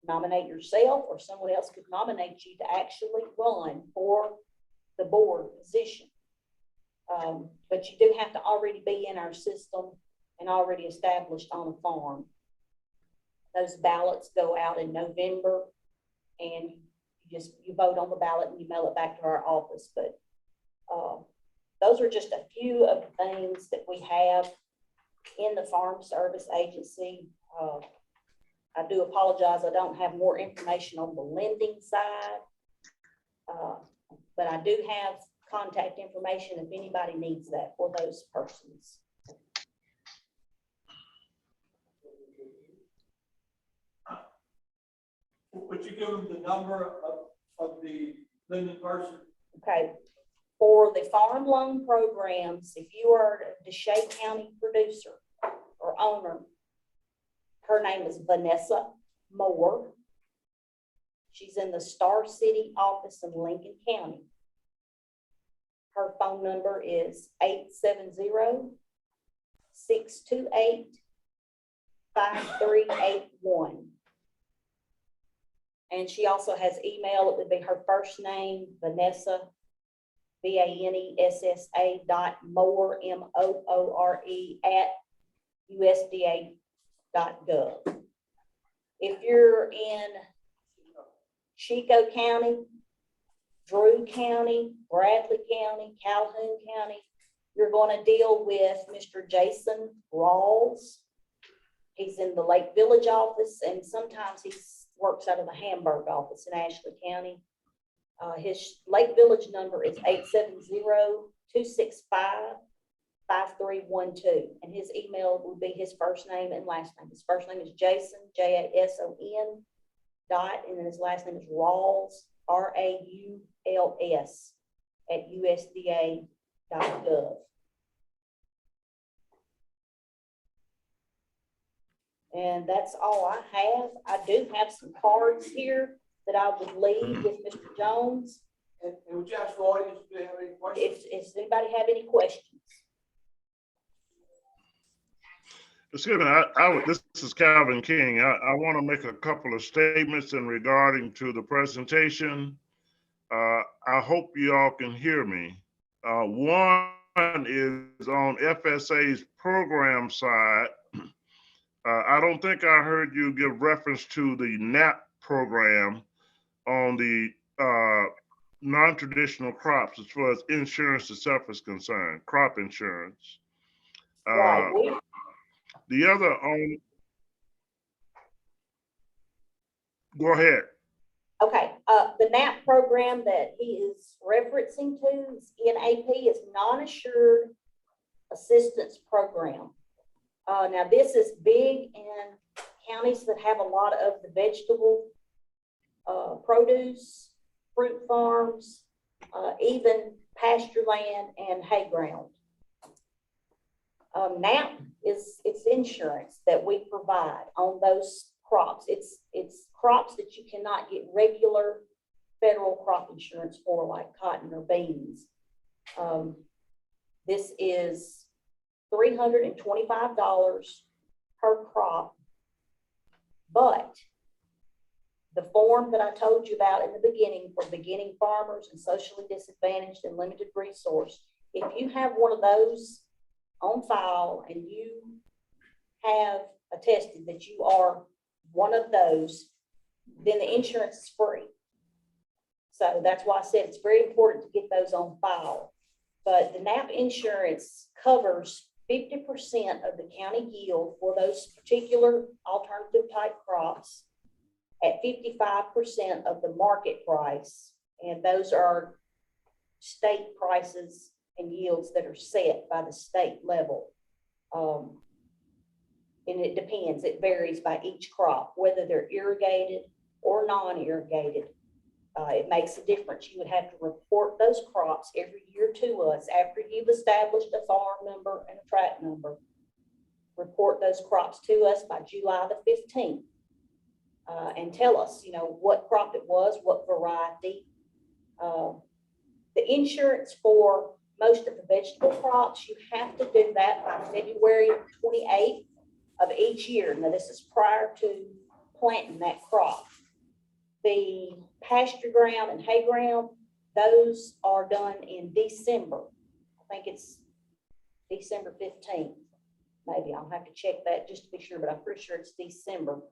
nominate yourself, or someone else could nominate you to actually run for the board position. But you do have to already be in our system and already established on a farm. Those ballots go out in November, and you vote on the ballot and you mail it back to our office. But those are just a few of the things that we have in the Farm Service Agency. I do apologize, I don't have more information on the lending side. But I do have contact information if anybody needs that for those persons. Would you give them the number of the Linda Person. Okay, for the farm loan programs, if you are a DeShay County producer or owner, her name is Vanessa Moore. She's in the Star City office in Lincoln County. Her phone number is 870-628-5381. And she also has email. It would be her first name, Vanessa, VANESSA .Moore, MOORE @USDA.gov. If you're in Chico County, Drew County, Bradley County, Calhoun County, you're going to deal with Mr. Jason Rawls. He's in the Lake Village office, and sometimes he works out of the Hamburg office in Ashley County. His Lake Village number is 870-265-5312, and his email will be his first name and last name. His first name is Jason, JASON, and then his last name is Rawls, RAULS, @USDA.gov. And that's all I have. I do have some cards here that I would leave with Mr. Jones. And would you ask the audience if they have any questions? If anybody have any questions? Excuse me, this is Calvin King. I want to make a couple of statements in regarding to the presentation. I hope you all can hear me. One is on FSA's program side. I don't think I heard you give reference to the NAP program on the non-traditional crops as far as insurance itself is concerned, crop insurance. Right. The other on, go ahead. Okay, the NAP program that he is referencing to is NAP, is non-assured assistance program. Now this is big in counties that have a lot of the vegetable, produce, fruit farms, even pasture land and hay ground. NAP it's insurance that we provide on those crops. It's crops that you cannot get regular federal crop insurance for, like cotton or beans. This is $325 per crop, but the form that I told you about in the beginning for beginning farmers and socially disadvantaged and limited resource, if you have one of those on file and you have attested that you are one of those, then the insurance is free. So that's why I said it's very important to get those on file. But the NAP insurance covers 50% of the county yield for those particular alternative type crops at 55% of the market price. And those are state prices and yields that are set by the state level. And it depends, it varies by each crop, whether they're irrigated or non-irrigated. It makes a difference. You would have to report those crops every year to us after you've established a farm number and a tract number. Report those crops to us by July the 15th. And tell us, what crop it was, what variety. The insurance for most of the vegetable crops, you have to do that by February 28th of each year. Now, this is prior to planting that crop. The pasture ground and hay ground, those are done in December. I think it's December 15th. Maybe I'll have to check that just to be sure, but I'm pretty sure it's December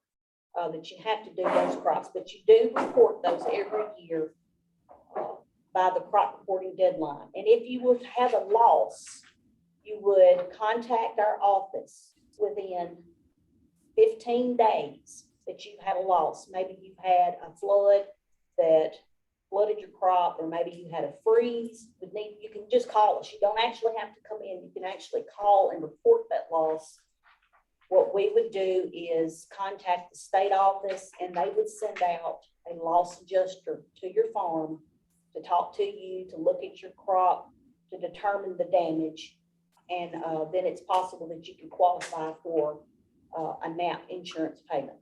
that you have to do those crops. But you do report those every year by the crop reporting deadline. And if you would have a loss, you would contact our office within 15 days that you had a loss. Maybe you had a flood that flooded your crop, or maybe you had a freeze. You can just call us. You don't actually have to come in. You can actually call and report that loss. What we would do is contact the state office, and they would send out a loss adjuster to your farm to talk to you, to look at your crop, to determine the damage. And then it's possible that you can qualify for a NAP insurance payment.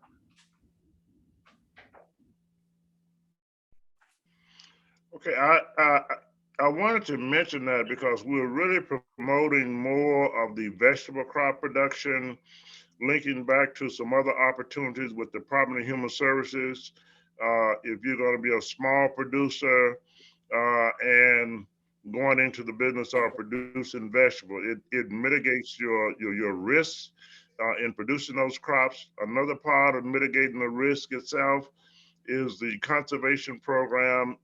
Okay, I wanted to mention that because we're really promoting more of the vegetable crop production, linking back to some other opportunities with the Department of Human Services. If you're going to be a small producer and going into the business of producing vegetable, it mitigates your risks in producing those crops. Another part of mitigating the risk itself is the conservation program.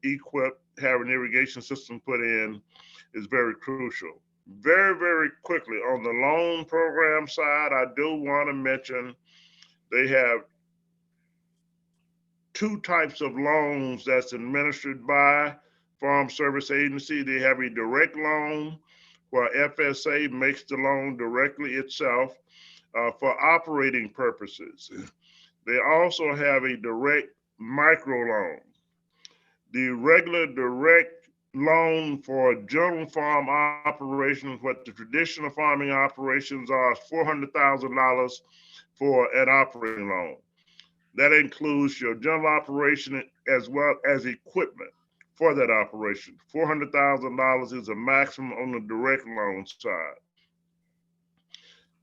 Having irrigation system put in is very crucial. Very, very quickly on the loan program side, I do want to mention they have two types of loans that's administered by Farm Service Agency. They have a direct loan where FSA makes the loan directly itself for operating purposes. They also have a direct microloan. The regular direct loan for general farm operations, what the traditional farming operations are, is $400,000 for an operating loan. That includes your general operation as well as equipment for that operation. $400,000 is a maximum on the direct loan side.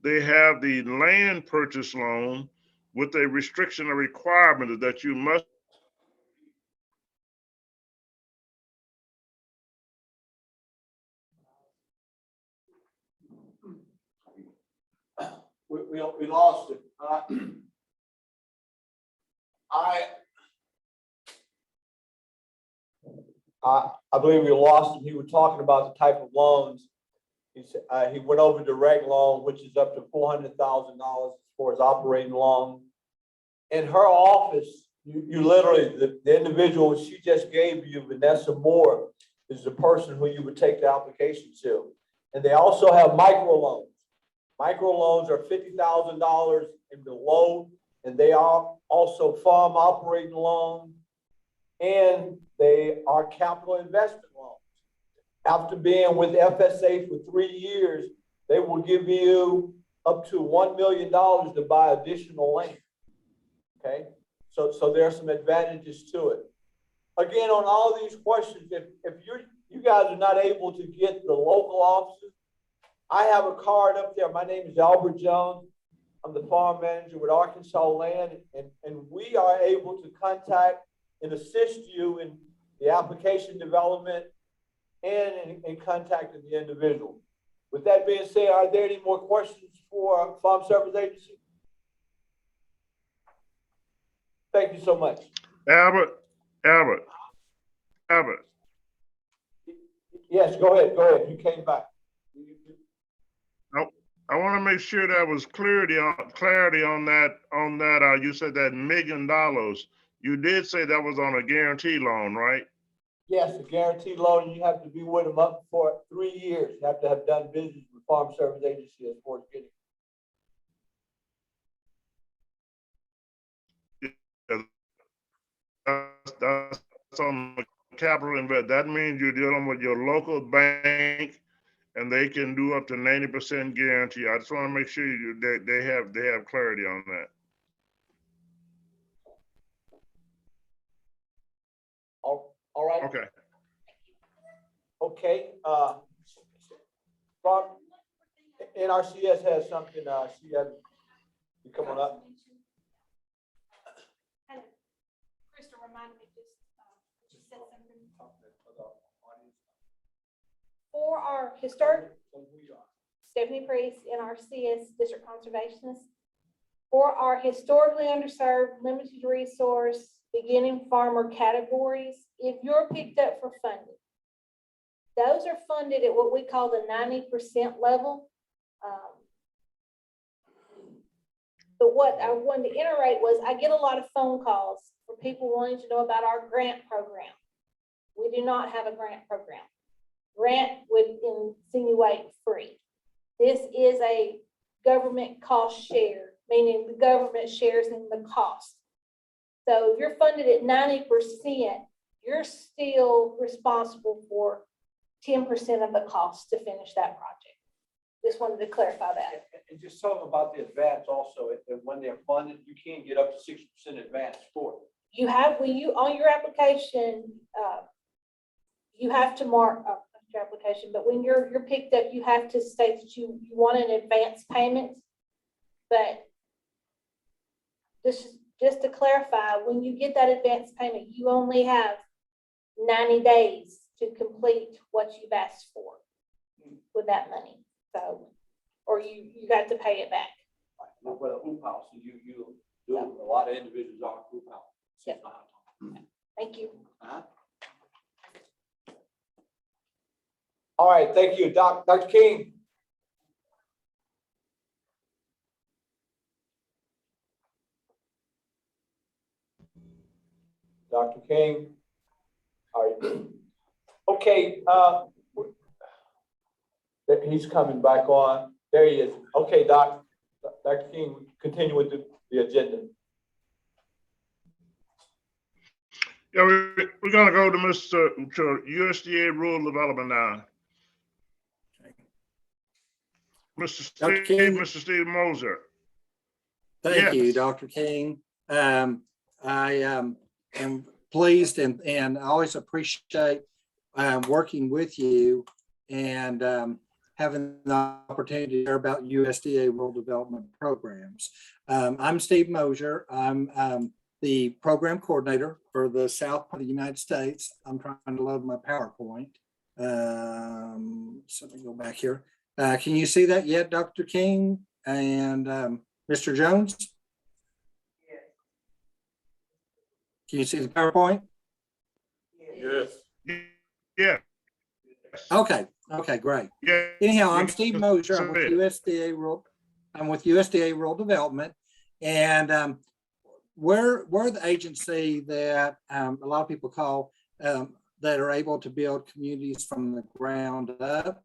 They have the land purchase loan with a restriction or requirement that you must We lost it. I believe we lost him. He was talking about the type of loans. He went over direct loan, which is up to $400,000 for his operating loan. In her office, you literally, the individual she just gave you, Vanessa Moore, is the person who you would take the application to. And they also have microloans. Microloans are $50,000 and below, and they are also farm operating loans, and they are capital investment loans. After being with FSA for 3 years, they will give you up to $1 million to buy additional land. Okay, so there are some advantages to it. Again, on all these questions, if you guys are not able to get the local offices, I have a card up there. My name is Albert Jones. I'm the farm manager with Arkansas Land, and we are able to contact and assist you in the application development and in contacting the individual. With that being said, are there any more questions for Farm Service Agency? Thank you so much. Albert. Yes, go ahead. You came back. I want to make sure that was clarity on that. You said that $1 million. You did say that was on a guarantee loan, right? Yes, a guaranteed loan. You have to be with them up for 3 years. You have to have done business with Farm Service Agency as far as getting. That's on the capital invest. That means you're dealing with your local bank, and they can do up to 90% guarantee. I just want to make sure they have clarity on that. All right. Okay. Okay. Bob, NRCS has something. She has. You come on up. Krista reminded me she said something. For our historic, Stephanie Priest, NRCS District Conservationist. For our historically underserved, limited resource, beginning farmer categories, if you're picked up for funding, those are funded at what we call the 90% level. But what I wanted to iterate was I get a lot of phone calls for people wanting to know about our grant program. We do not have a grant program. Grant would insinuate free. This is a government cost share, meaning the government shares in the cost. So if you're funded at 90%, you're still responsible for 10% of the cost to finish that project. Just wanted to clarify that. And just tell them about the advance also, and when they're funded, you can get up to 60% advance for it. You have, when you, on your application, you have to mark, your application, but when you're picked up, you have to state that you want an advance payment. But this is just to clarify, when you get that advance payment, you only have 90 days to complete what you've asked for with that money. So, or you got to pay it back. Not with a hoop house, you do, a lot of individuals are hoop house. Yep. Thank you. All right, thank you, Dr. King. Dr. King. All right. Okay, he's coming back on. There he is. Okay, Dr. King, continue with the agenda. Yeah, we're gonna go to to USDA Rural Development now. Dr. King. Mr. Steve Moser. Thank you, Yes. Dr. King. I am pleased and I always appreciate working with you and having the opportunity to hear about USDA rural development programs. I'm Steve Moser. I'm the program coordinator for the South part of the United States. I'm trying to load my PowerPoint. So let me go back here. Can you see that yet, Dr. King and Mr. Jones? Can you see the PowerPoint? Yes. Yeah. Okay, great. Yeah. Anyhow, I'm Steve Moser. I'm with Sorry. USDA Rural Development, and we're the agency that a lot of people call that are able to build communities from the ground up.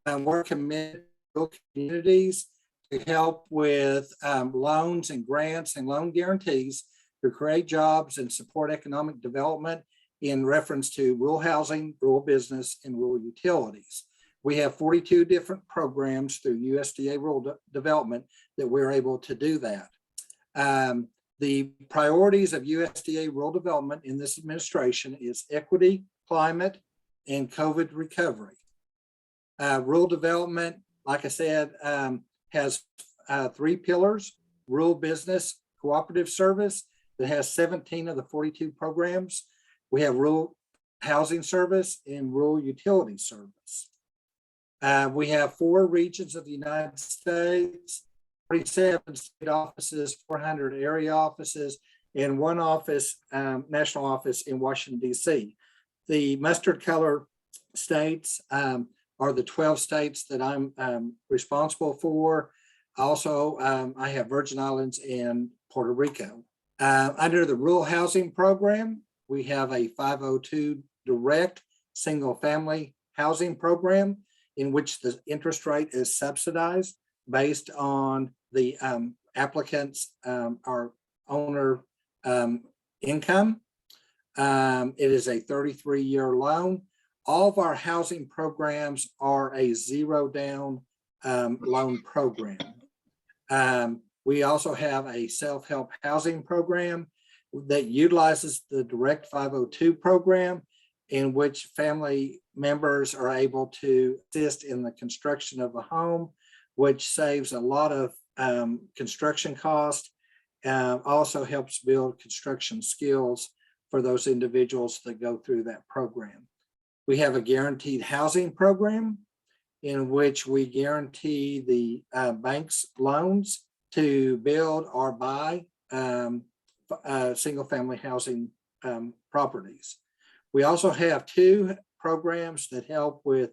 We're committed to build communities to help with loans and grants and loan guarantees to create jobs and support economic development in reference to rural housing, rural business, and rural utilities. We have 42 different programs through USDA Rural Development that we're able to do that. The priorities of USDA Rural Development in this administration is equity, climate, and COVID recovery. Rural development, like I said, has 3 pillars: rural business cooperative service that has 17 of the 42 programs. We have rural housing service and rural utility service. We have 4 regions of the United States, 47 state offices, 400 area offices, and 1 office, national office in Washington, D.C. The mustard color states are the 12 states that I'm responsible for. Also, I have Virgin Islands and Puerto Rico. Under the rural housing program, we have a 502 direct single family housing program in which the interest rate is subsidized based on the applicant's or owner income. It is a 33-year loan. All of our housing programs are a 0 down loan program. We also have a self-help housing program that utilizes the Direct 502 program, in which family members are able to assist in the construction of a home, which saves a lot of construction cost, also helps build construction skills for those individuals that go through that program. We have a guaranteed housing program in which we guarantee the bank's loans to build or buy single family housing properties. We also have 2 programs that help with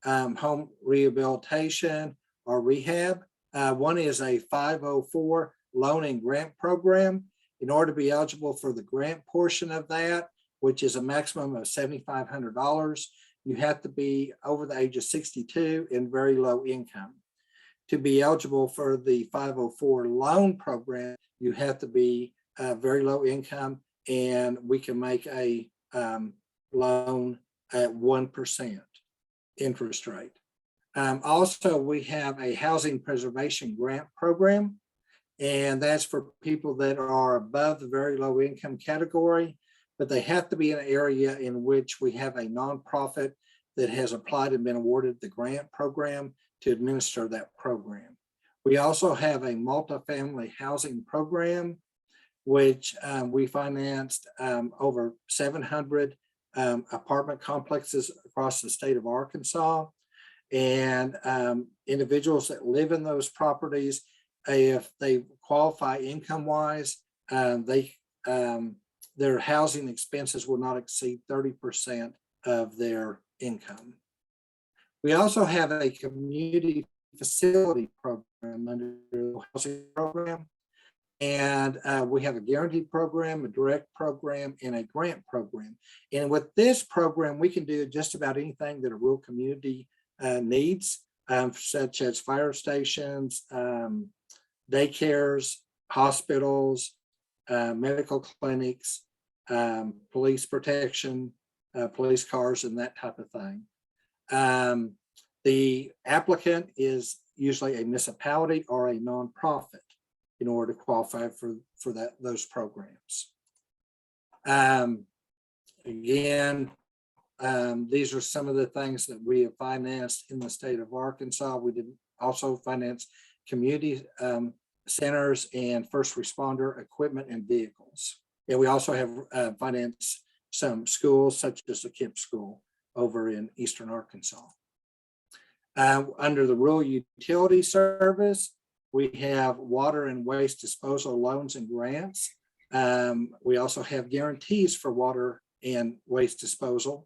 home rehabilitation or rehab. One is a 504 loan and grant program. In order to be eligible for the grant portion of that, which is a maximum of $7,500, you have to be over the age of 62 and very low income. To be eligible for the 504 loan program, you have to be very low income, and we can make a loan at 1% interest rate. Also, we have a housing preservation grant program, and that's for people that are above the very low income category, but they have to be in an area in which we have a nonprofit that has applied and been awarded the grant program to administer that program. We also have a multifamily housing program, which we financed over 700 apartment complexes across the state of Arkansas. And individuals that live in those properties, if they qualify income-wise, their housing expenses will not exceed 30% of their income. We also have a community facility program under the housing program. And we have a guaranteed program, a direct program, and a grant program. And with this program, we can do just about anything that a rural community needs, such as fire stations, daycares, hospitals, medical clinics, police protection, police cars, and that type of thing. The applicant is usually a municipality or a nonprofit in order to qualify for those programs. Again, these are some of the things that we have financed in the state of Arkansas. We did also finance community centers and first responder equipment and vehicles. And we also have financed some schools such as the KIPP school over in Eastern Arkansas. Under the rural utility service, we have water and waste disposal loans and grants. We also have guarantees for water and waste disposal.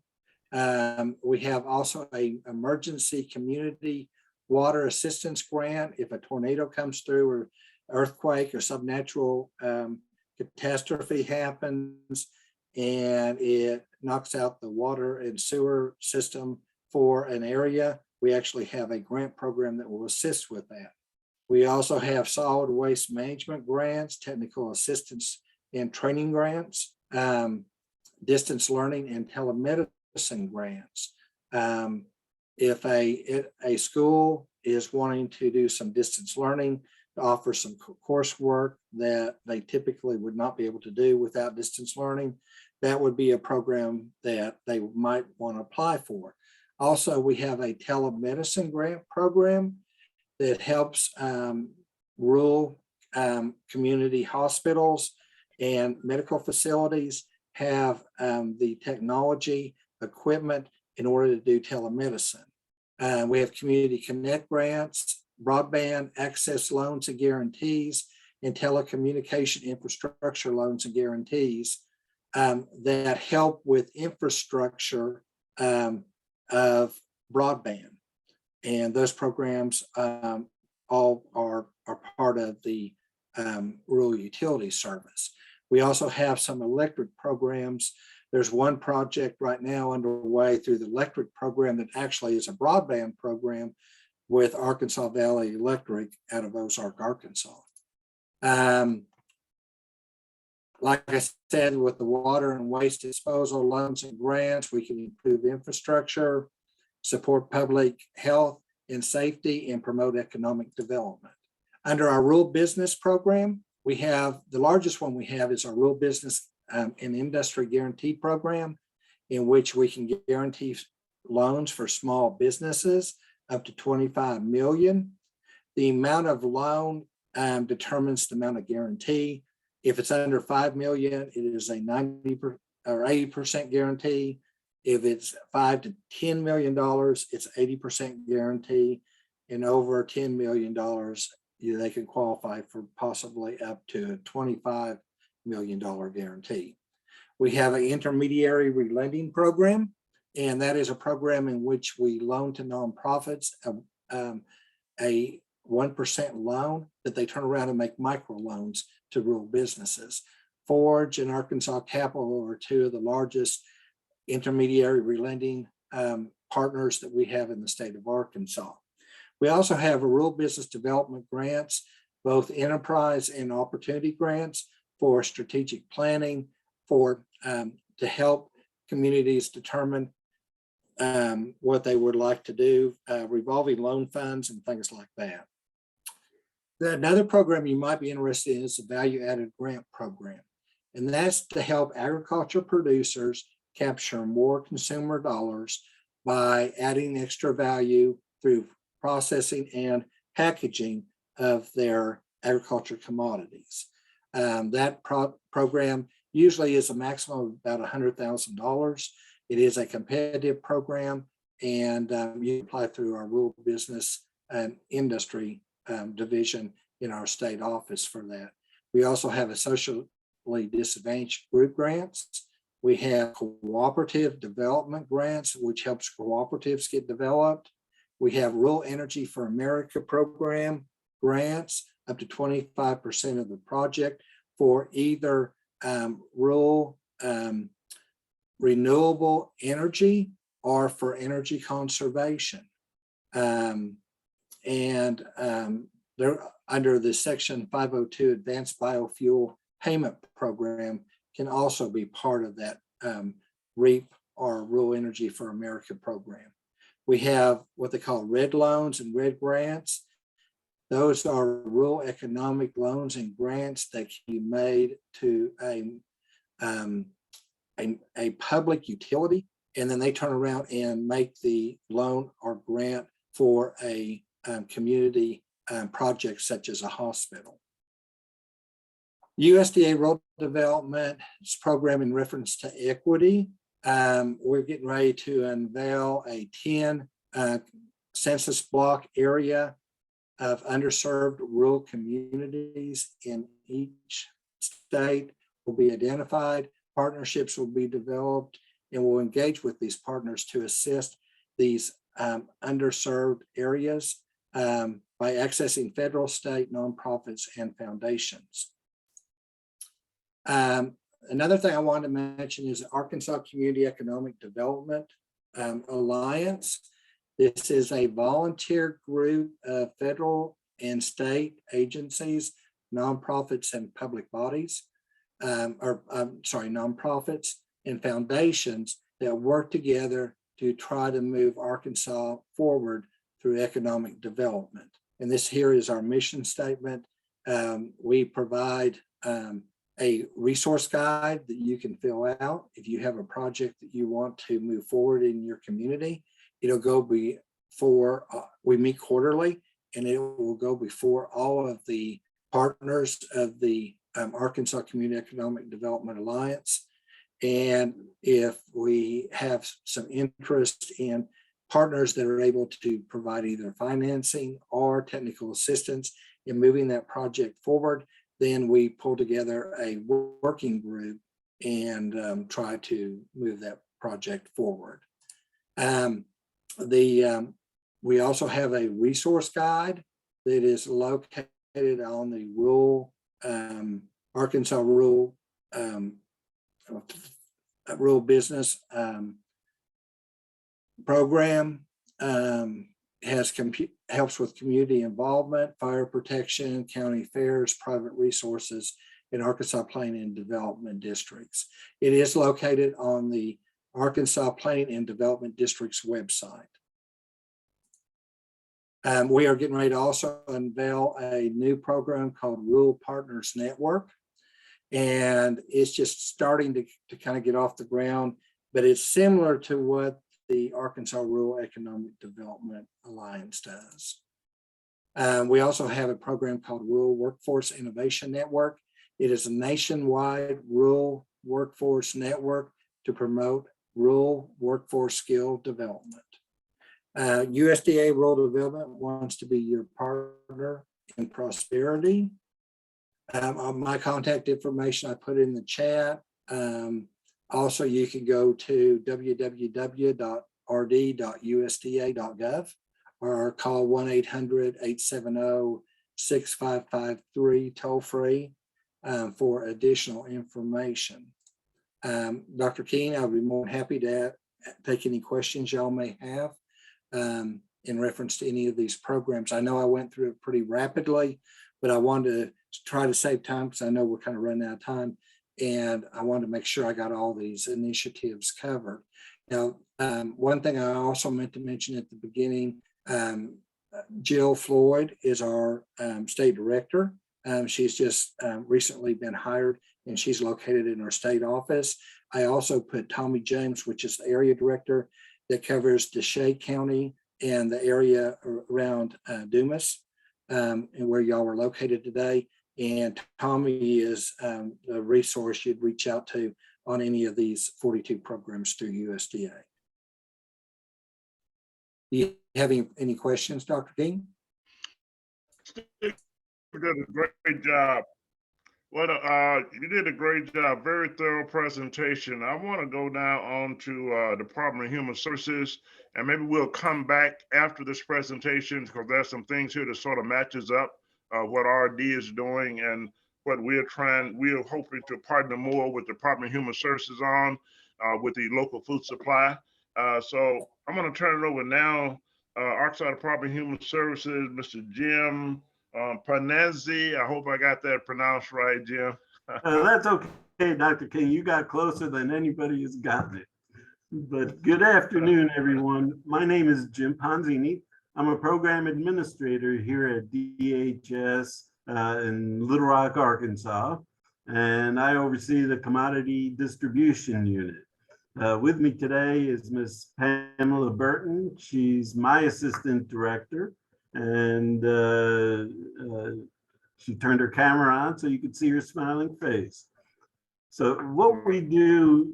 We have also an emergency community water assistance grant if a tornado comes through or earthquake or subnatural catastrophe happens and it knocks out the water and sewer system for an area. We actually have a grant program that will assist with that. We also have solid waste management grants, technical assistance and training grants, distance learning and telemedicine grants. If a school is wanting to do some distance learning, to offer some coursework that they typically would not be able to do without distance learning, that would be a program that they might want to apply for. Also, we have a telemedicine grant program that helps rural community hospitals and medical facilities have the technology equipment in order to do telemedicine. We have Community Connect grants, broadband access loans and guarantees, and telecommunication infrastructure loans and guarantees that help with infrastructure of broadband. And those programs all are part of the rural utility service. We also have some electric programs. There's one project right now underway through the electric program that actually is a broadband program with Arkansas Valley Electric out of Ozark, Arkansas. Like I said, with the water and waste disposal loans and grants, we can improve infrastructure, support public health and safety, and promote economic development. Under our rural business program, we have, the largest one we have is our rural business and industry guarantee program, in which we can guarantee loans for small businesses up to 25 million. The amount of loan determines the amount of guarantee. If it's under 5 million, it is a 90 or 80% guarantee. If it's $5 to $10 million, it's 80% guarantee. And over $10 million, they can qualify for possibly up to a $25 million guarantee. We have an intermediary relending program, and that is a program in which we loan to nonprofits a 1% loan that they turn around and make microloans to rural businesses. Forge and Arkansas Capital are two of the largest intermediary relending partners that we have in the state of Arkansas. We also have a rural business development grants, both enterprise and opportunity grants for strategic planning to help communities determine what they would like to do, revolving loan funds and things like that. Another program you might be interested in is the value added grant program. And that's to help agriculture producers capture more consumer dollars by adding extra value through processing and packaging of their agriculture commodities. That program usually is a maximum of about $100,000. It is a competitive program, and you apply through our rural business and industry division in our state office for that. We also have a socially disadvantaged group grants. We have cooperative development grants, which helps cooperatives get developed. We have Rural Energy for America program grants, up to 25% of the project for either rural renewable energy or for energy conservation. They're under the Section 502 Advanced Biofuel Payment Program can also be part of that REAP or Rural Energy for America program. We have what they call red loans and red grants. Those are rural economic loans and grants that can be made to a public utility, and then they turn around and make the loan or grant for a community project such as a hospital. USDA Rural Development program in reference to equity. We're getting ready to unveil a 10 census block area of underserved rural communities in each state will be identified. Partnerships will be developed, and we'll engage with these partners to assist these underserved areas by accessing federal, state, nonprofits, and foundations. Another thing I wanted to mention is the Arkansas Community Economic Development Alliance. This is a volunteer group of federal and state agencies, nonprofits, and public bodies, nonprofits and foundations that work together to try to move Arkansas forward through economic development. And this here is our mission statement. We provide a resource guide that you can fill out if you have a project that you want to move forward in your community. It'll go before, we meet quarterly, and it will go before all of the partners of the Arkansas Community Economic Development Alliance. And if we have some interest in partners that are able to provide either financing or technical assistance in moving that project forward, then we pull together a working group and try to move that project forward. We also have a resource guide that is located on the rural Arkansas rural business program. Helps with community involvement, fire protection, county fairs, private resources in Arkansas Plain and Development Districts. It is located on the Arkansas Plain and Development District's website. We are getting ready to also unveil a new program called Rural Partners Network. And it's just starting to kind of get off the ground, but it's similar to what the Arkansas Rural Economic Development Alliance does. We also have a program called Rural Workforce Innovation Network. It is a nationwide rural workforce network to promote rural workforce skill development. USDA Rural Development wants to be your partner in prosperity. My contact information I put in the chat. Also, you can go to www.rd.usda.gov or call 1-800-870-6553 toll free for additional information. Dr. Keene, I'll be more than happy to take any questions y'all may have in reference to any of these programs. I know I went through it pretty rapidly, but I wanted to try to save time because I know we're kind of running out of time and I wanted to make sure I got all these initiatives covered. Now, one thing I also meant to mention at the beginning, Jill Floyd is our state director. She's just recently been hired, and she's located in our state office. I also put Tommy James, which is the area director that covers DeShay County and the area around Dumas, and where y'all are located today. And Tommy is the resource you'd reach out to on any of these 42 programs through USDA. Do you have any questions, Dr. King? You did a great job. You did a great job. Very thorough presentation. I want to go now on to Department of Human Services, and maybe we'll come back after this presentation because there's some things here that sort of matches up what RD is doing and what we're hoping to partner more with Department of Human Services on with the local food supply. So I'm going to turn it over now. Arkansas Department of Human Services, Mr. Jim Panezzi. I hope I got that pronounced right, Jim. That's okay, Dr. King. You got closer than anybody has gotten it. But good afternoon, everyone. My name is Jim Panzini. I'm a program administrator here at DHS in Little Rock, Arkansas, and I oversee the commodity distribution unit. With me today is Ms. Pamela Burton. She's my assistant director, and she turned her camera on so you could see her smiling face. So what we do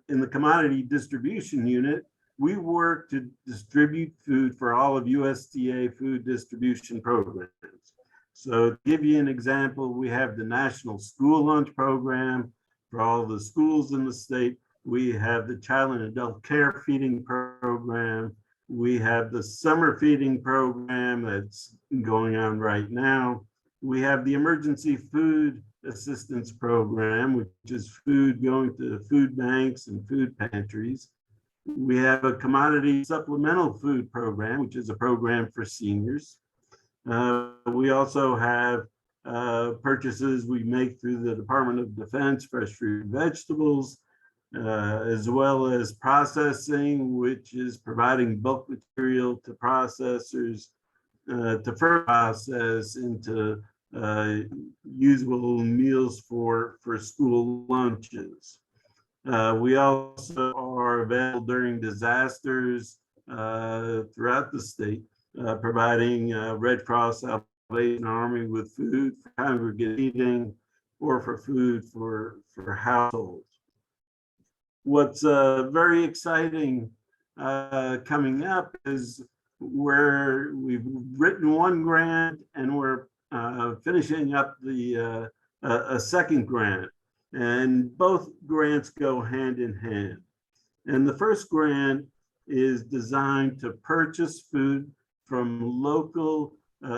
in the commodity distribution unit, we work to distribute food for all of USDA food distribution programs. So to give you an example, we have the National School Lunch Program for all the schools in the state. We have the Child and Adult Care Feeding Program. We have the Summer Feeding Program that's going on right now. We have the Emergency Food Assistance Program, which is food going to food banks and food pantries. We have a Commodity Supplemental Food Program, which is a program for seniors. We also have purchases we make through the Department of Defense, fresh fruit and vegetables, as well as processing, which is providing bulk material to processors to further process into usable meals for school lunches. We also are available during disasters throughout the state, providing Red Cross Salvation Army with food for congregate eating or for food for households. What's very exciting coming up is where we've written one grant and we're finishing up a second grant, and both grants go hand in hand. And the first grant is designed to purchase food from local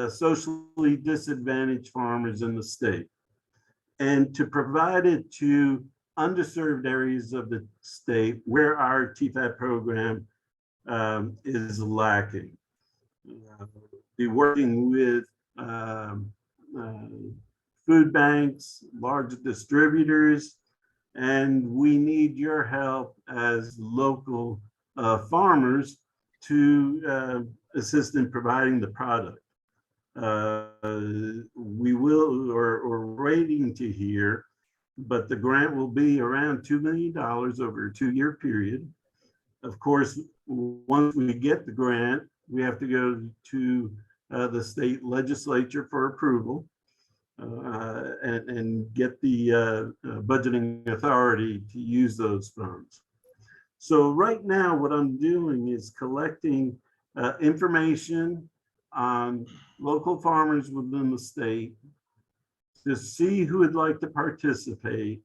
socially disadvantaged farmers in the state and to provide it to underserved areas of the state where our TFAP program is lacking. Be working with food banks, large distributors, and we need your help as local farmers to assist in providing the product. We will, or waiting to hear, but the grant will be around $2 million over a 2-year period. Of course, once we get the grant, we have to go to the state legislature for approval and get the budgeting authority to use those funds. So right now, what I'm doing is collecting information on local farmers within the state to see who would like to participate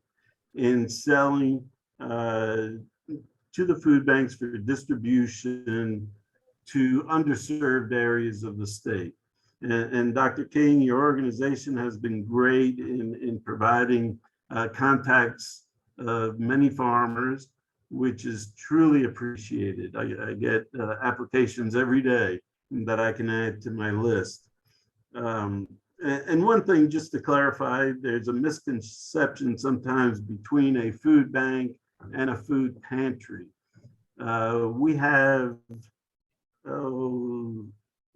in selling to the food banks for distribution to underserved areas of the state. And Dr. King, your organization has been great in providing contacts of many farmers, which is truly appreciated. I get applications every day that I can add to my list. And one thing, just to clarify, there's a misconception sometimes between a food bank and a food pantry. We have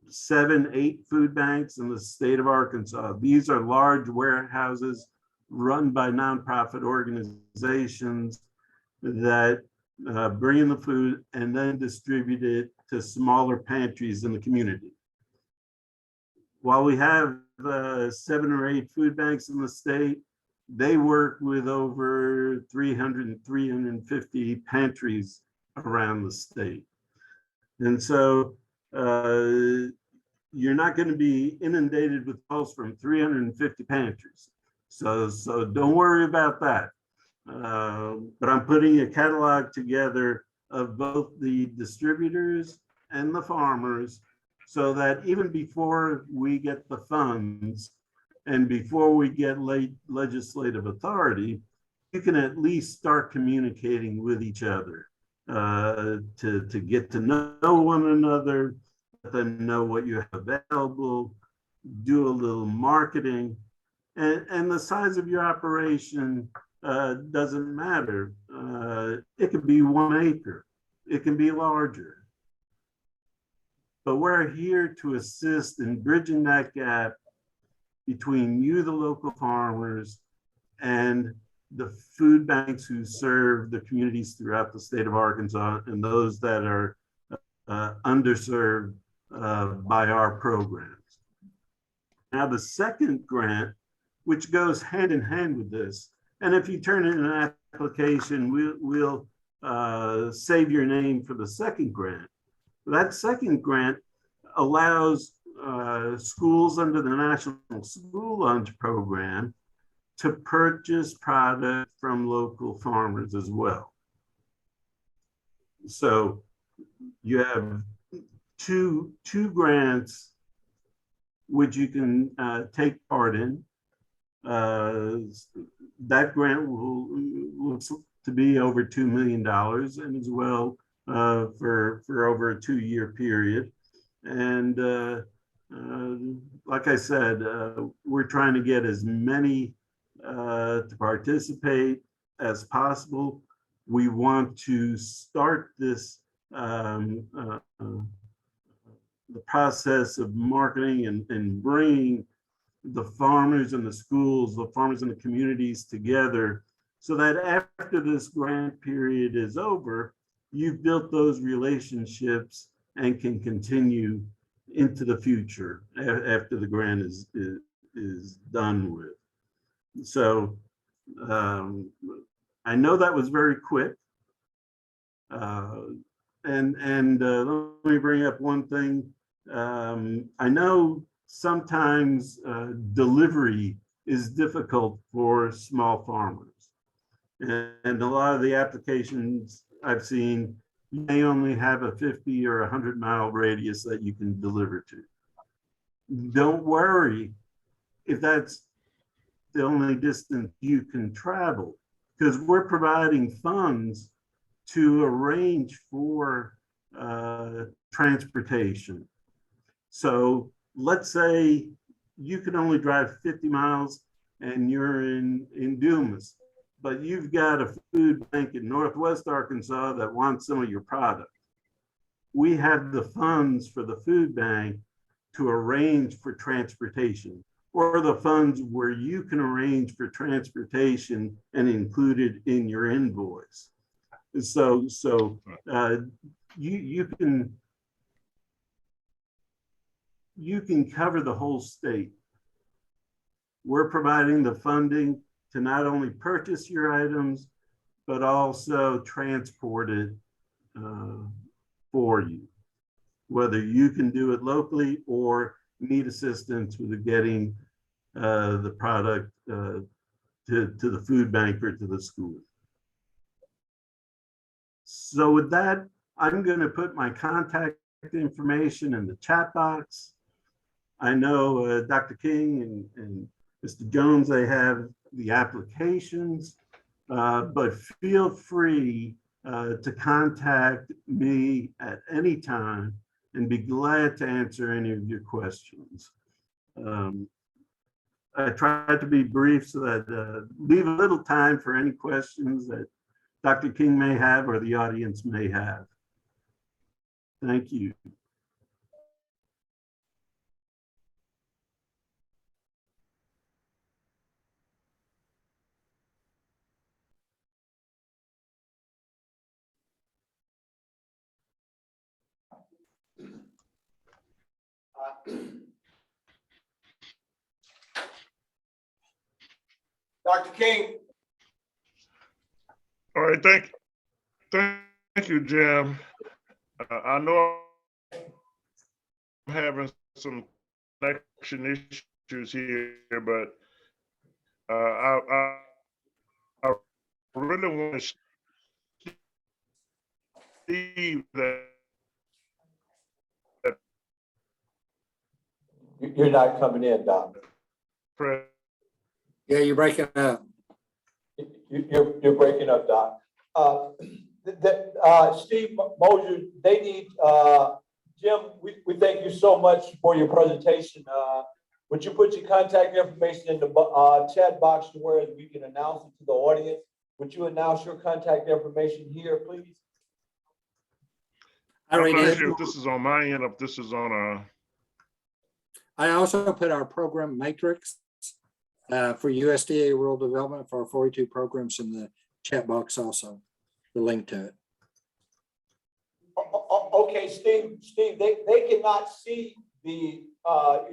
7, 8 food banks in the state of Arkansas. These are large warehouses run by nonprofit organizations that bring in the food and then distribute it to smaller pantries in the community. While we have 7 or 8 food banks in the state, they work with over 300 and 350 pantries around the state. And so you're not going to be inundated with calls from 350 pantries. So don't worry about that. But I'm putting a catalog together of both the distributors and the farmers, so that even before we get the funds and before we get late legislative authority, you can at least start communicating with each other to get to know one another, let them know what you have available, do a little marketing, and the size of your operation doesn't matter. It could be 1 acre, it can be larger. But we're here to assist in bridging that gap between you, the local farmers, and the food banks who serve the communities throughout the state of Arkansas and those that are underserved by our programs. Now, the second grant, which goes hand in hand with this, and if you turn in an application, we'll save your name for the second grant. That second grant allows schools under the National School Lunch Program to purchase product from local farmers as well. So you have two grants which you can take part in. That grant looks to be over $2 million and as well for over a 2-year period. And like I said, we're trying to get as many to participate as possible. We want to start this the process of marketing and bringing the farmers and the schools, the farmers and the communities together, so that after this grant period is over, you've built those relationships and can continue into the future after the grant is done with. So I know that was very quick. And let me bring up one thing. I know sometimes delivery is difficult for small farmers. And a lot of the applications I've seen, you may only have a 50 or 100-mile radius that you can deliver to. Don't worry if that's the only distance you can travel, because we're providing funds to arrange for transportation. So let's say you can only drive 50 miles and you're in Dumas, but you've got a food bank in Northwest Arkansas that wants some of your product. We have the funds for the food bank to arrange for transportation, or the funds where you can arrange for transportation and include it in your invoice. So you can cover the whole state. We're providing the funding to not only purchase your items, but also transport it for you, whether you can do it locally or need assistance with getting the product to the food bank or to the school. So with that, I'm going to put my contact information in the chat box. I know Dr. King and Mr. Jones, they have the applications, but feel free to contact me at any time and be glad to answer any of your questions. I tried to be brief so that leave a little time for any questions that Dr. King may have or the audience may have. Thank you. Dr. King, All right, thank you, Jim. I know I'm having some connection issues here, but I really want to Steve that you're not coming in, Doc. press. Yeah, you're breaking up. You're breaking up, Doc. Steve Mosier, they need, Jim, we thank you so much for your presentation. Would you put your contact information in the chat box to where we can announce it to the audience? Would you announce your contact information here, please? I I'm already not did. sure if this is on my end, if this is on I also put our program matrix for USDA rural development for our 42 programs in the chat box also, the link to it. Okay, Steve, they cannot see the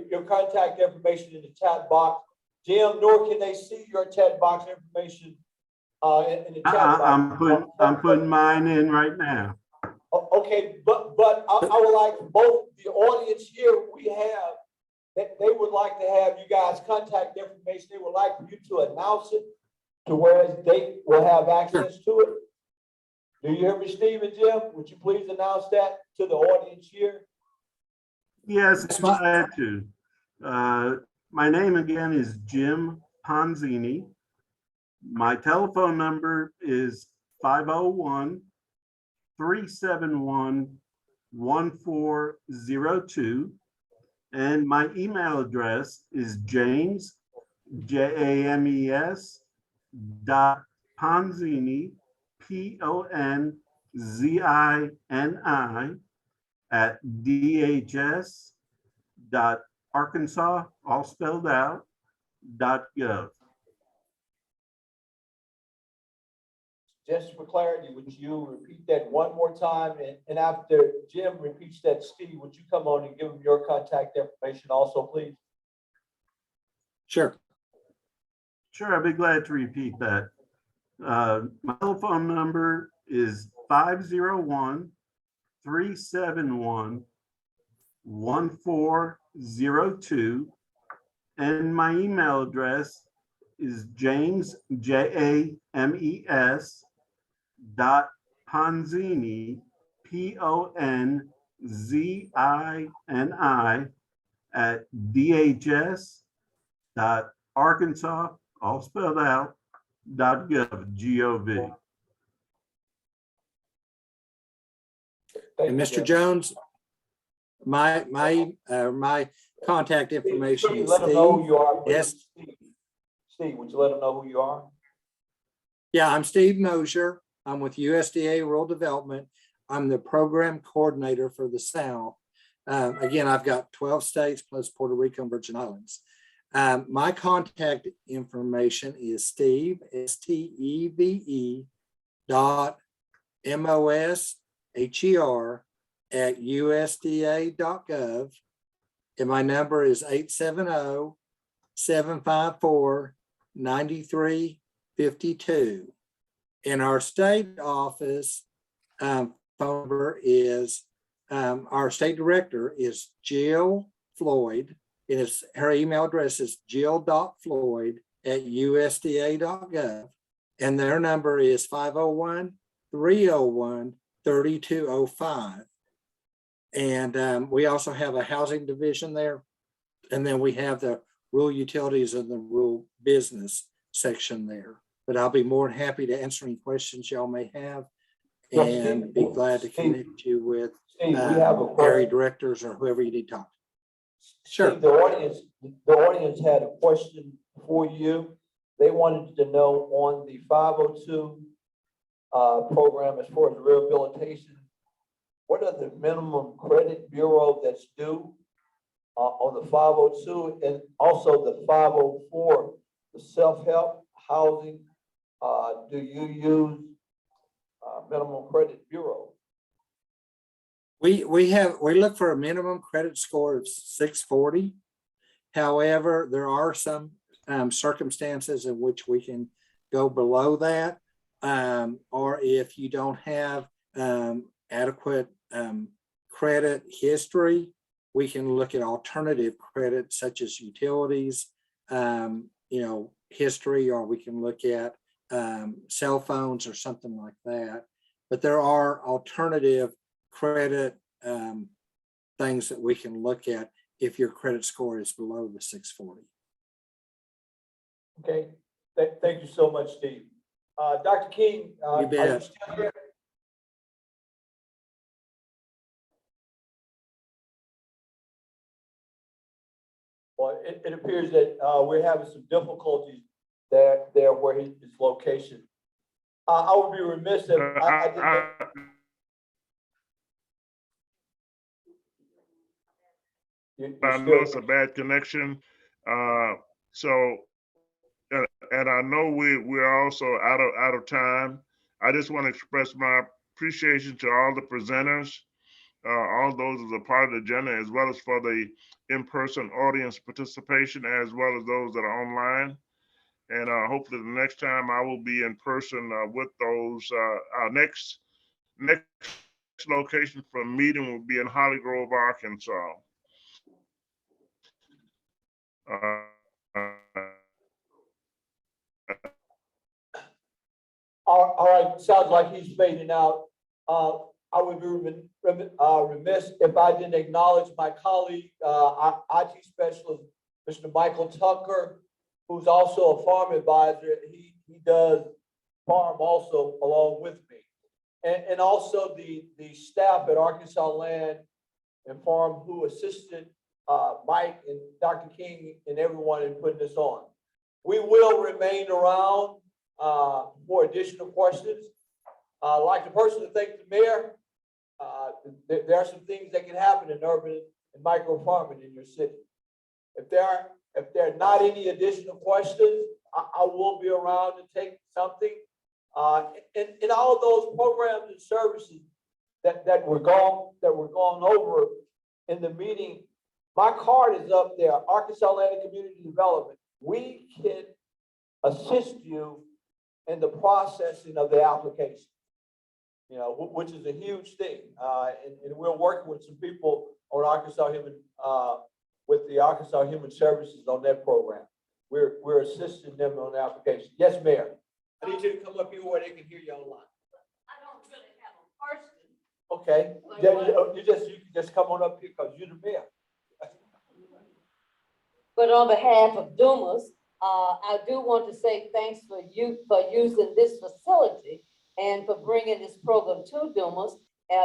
your contact information in the chat box. Jim, nor can they see your chat box information in the chat box. I'm putting mine in right now. Okay, but I would like both the audience here we have, that they would like to have you guys' contact information. They would like for you to announce it to where they will have access to it. Do you hear me, Steve and Jim? Would you please announce that to the audience here? Yes, I'm glad to. My name again is Jim Ponzini. My telephone number is 501-371-1402. And my email address is James, James, .Ponzini, PONZINI, at DHS.Arkansas, all spelled out, .gov. Just for clarity, would you repeat that one more time? And after Jim repeats that, Steve, would you come on and give him your contact information also, please? Sure. Sure, I'd be glad to repeat that. My telephone number is 501-371-1402. And my email address is James, James, .Ponzini, PONZINI, at DHS.Arkansas, all spelled out, .gov, G-O-V. And Mr. Jones, my contact information is Let them know who Steve. you are. Yes. Steve, would you let them know who you are? Yeah, I'm Steve Mosier. I'm with USDA Rural Development. I'm the program coordinator for the South. Again, I've got 12 states plus Puerto Rico and Virgin Islands. My contact information is Steve, STEVE, .MOSHER at USDA.gov. And my number is 870-754-9352. And our state office phone number is, our state director is Jill Floyd. And her email address is jill.floyd@usda.gov. And their number is 501-301-3205. And we also have a housing division there. And then we have the rural utilities and the rural business section there. But I'll be more than happy to answer any questions y'all may have and be glad to connect you with Steve, we have a area question. directors or whoever you need to talk to. Sure. Steve, the audience had a question for you. They wanted to know on the 502 program as far as rehabilitation, what are the minimum credit bureau that's due on the 502 and also the 504, the self-help housing? Do you use minimum credit bureau? We look for a minimum credit score of 640. However, there are some circumstances in which we can go below that. Or if you don't have adequate credit history, we can look at alternative credit such as utilities, history, or we can look at cell phones or something like that. But there are alternative credit things that we can look at if your credit score is below the 640. Okay, thank you so much, Steve. Dr. King, are you bet. still here? Well, it appears that we're having some difficulties there where his location. I would be remiss if I didn't. I know it's a bad connection. So, and I know we're also out of time. I just want to express my appreciation to all the presenters, all those as a part of the agenda, as well as for the in-person audience participation, as well as those that are online. And hopefully the next time I will be in person with those. Our next location for a meeting will be in Holly Grove, Arkansas. All right, sounds like he's fading out. I would be remiss if I didn't acknowledge my colleague, our IT specialist, Mr. Michael Tucker, who's also a farm advisor. He does farm also along with me. And also the staff at Arkansas Land and Farm who assisted Mike and Dr. King and everyone in putting this on. We will remain around for additional questions. I'd like to personally thank the mayor. There are some things that can happen in urban and micro farming in your city. If there are not any additional questions, I will be around to take something. In all of those programs and services that we're going over in the meeting, my card is up there, Arkansas Land and Community Development. We can assist you in the processing of the application, which is a huge thing. And we're working with some people on with the Arkansas Human Services on that program. We're assisting them on the application. Yes, Mayor. I need you to come up here where they can hear you online. I don't really have a person. Okay, you can just come on up here because you're the mayor. But on behalf of Dumas, I do want to say thanks for using this facility and for bringing this program to Dumas,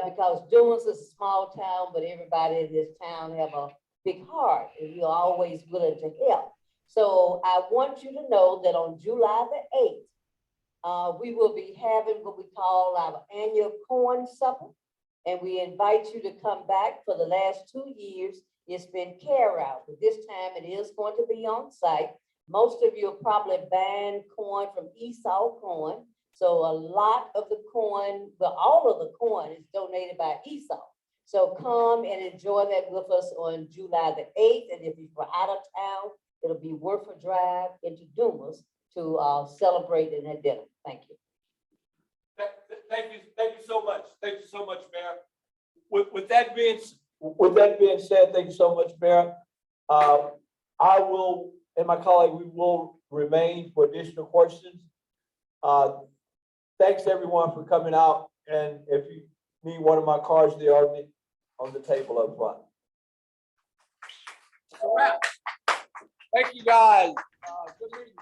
because Dumas is a small town, but everybody in this town have a big heart and you're always willing to help. So I want you to know that on July the 8th, we will be having what we call our annual corn supper. And we invite you to come back. For the last 2 years, it's been carry out, but this time it is going to be on site. Most of you are probably buying corn from Esau Corn. So a lot of the corn, well, all of the corn is donated by Esau. So come and enjoy that with us on July the 8th. And if you're out of town, it'll be worth a drive into Dumas to celebrate in that dinner. Thank you. Thank you so much. Thank you so much, Mayor. With that being said, thank you so much, Mayor. I will, and my colleague, we will remain for additional questions. Thanks everyone for coming out. And if you need one of my cards, they are on the table up front. Thank you, guys. Good meeting.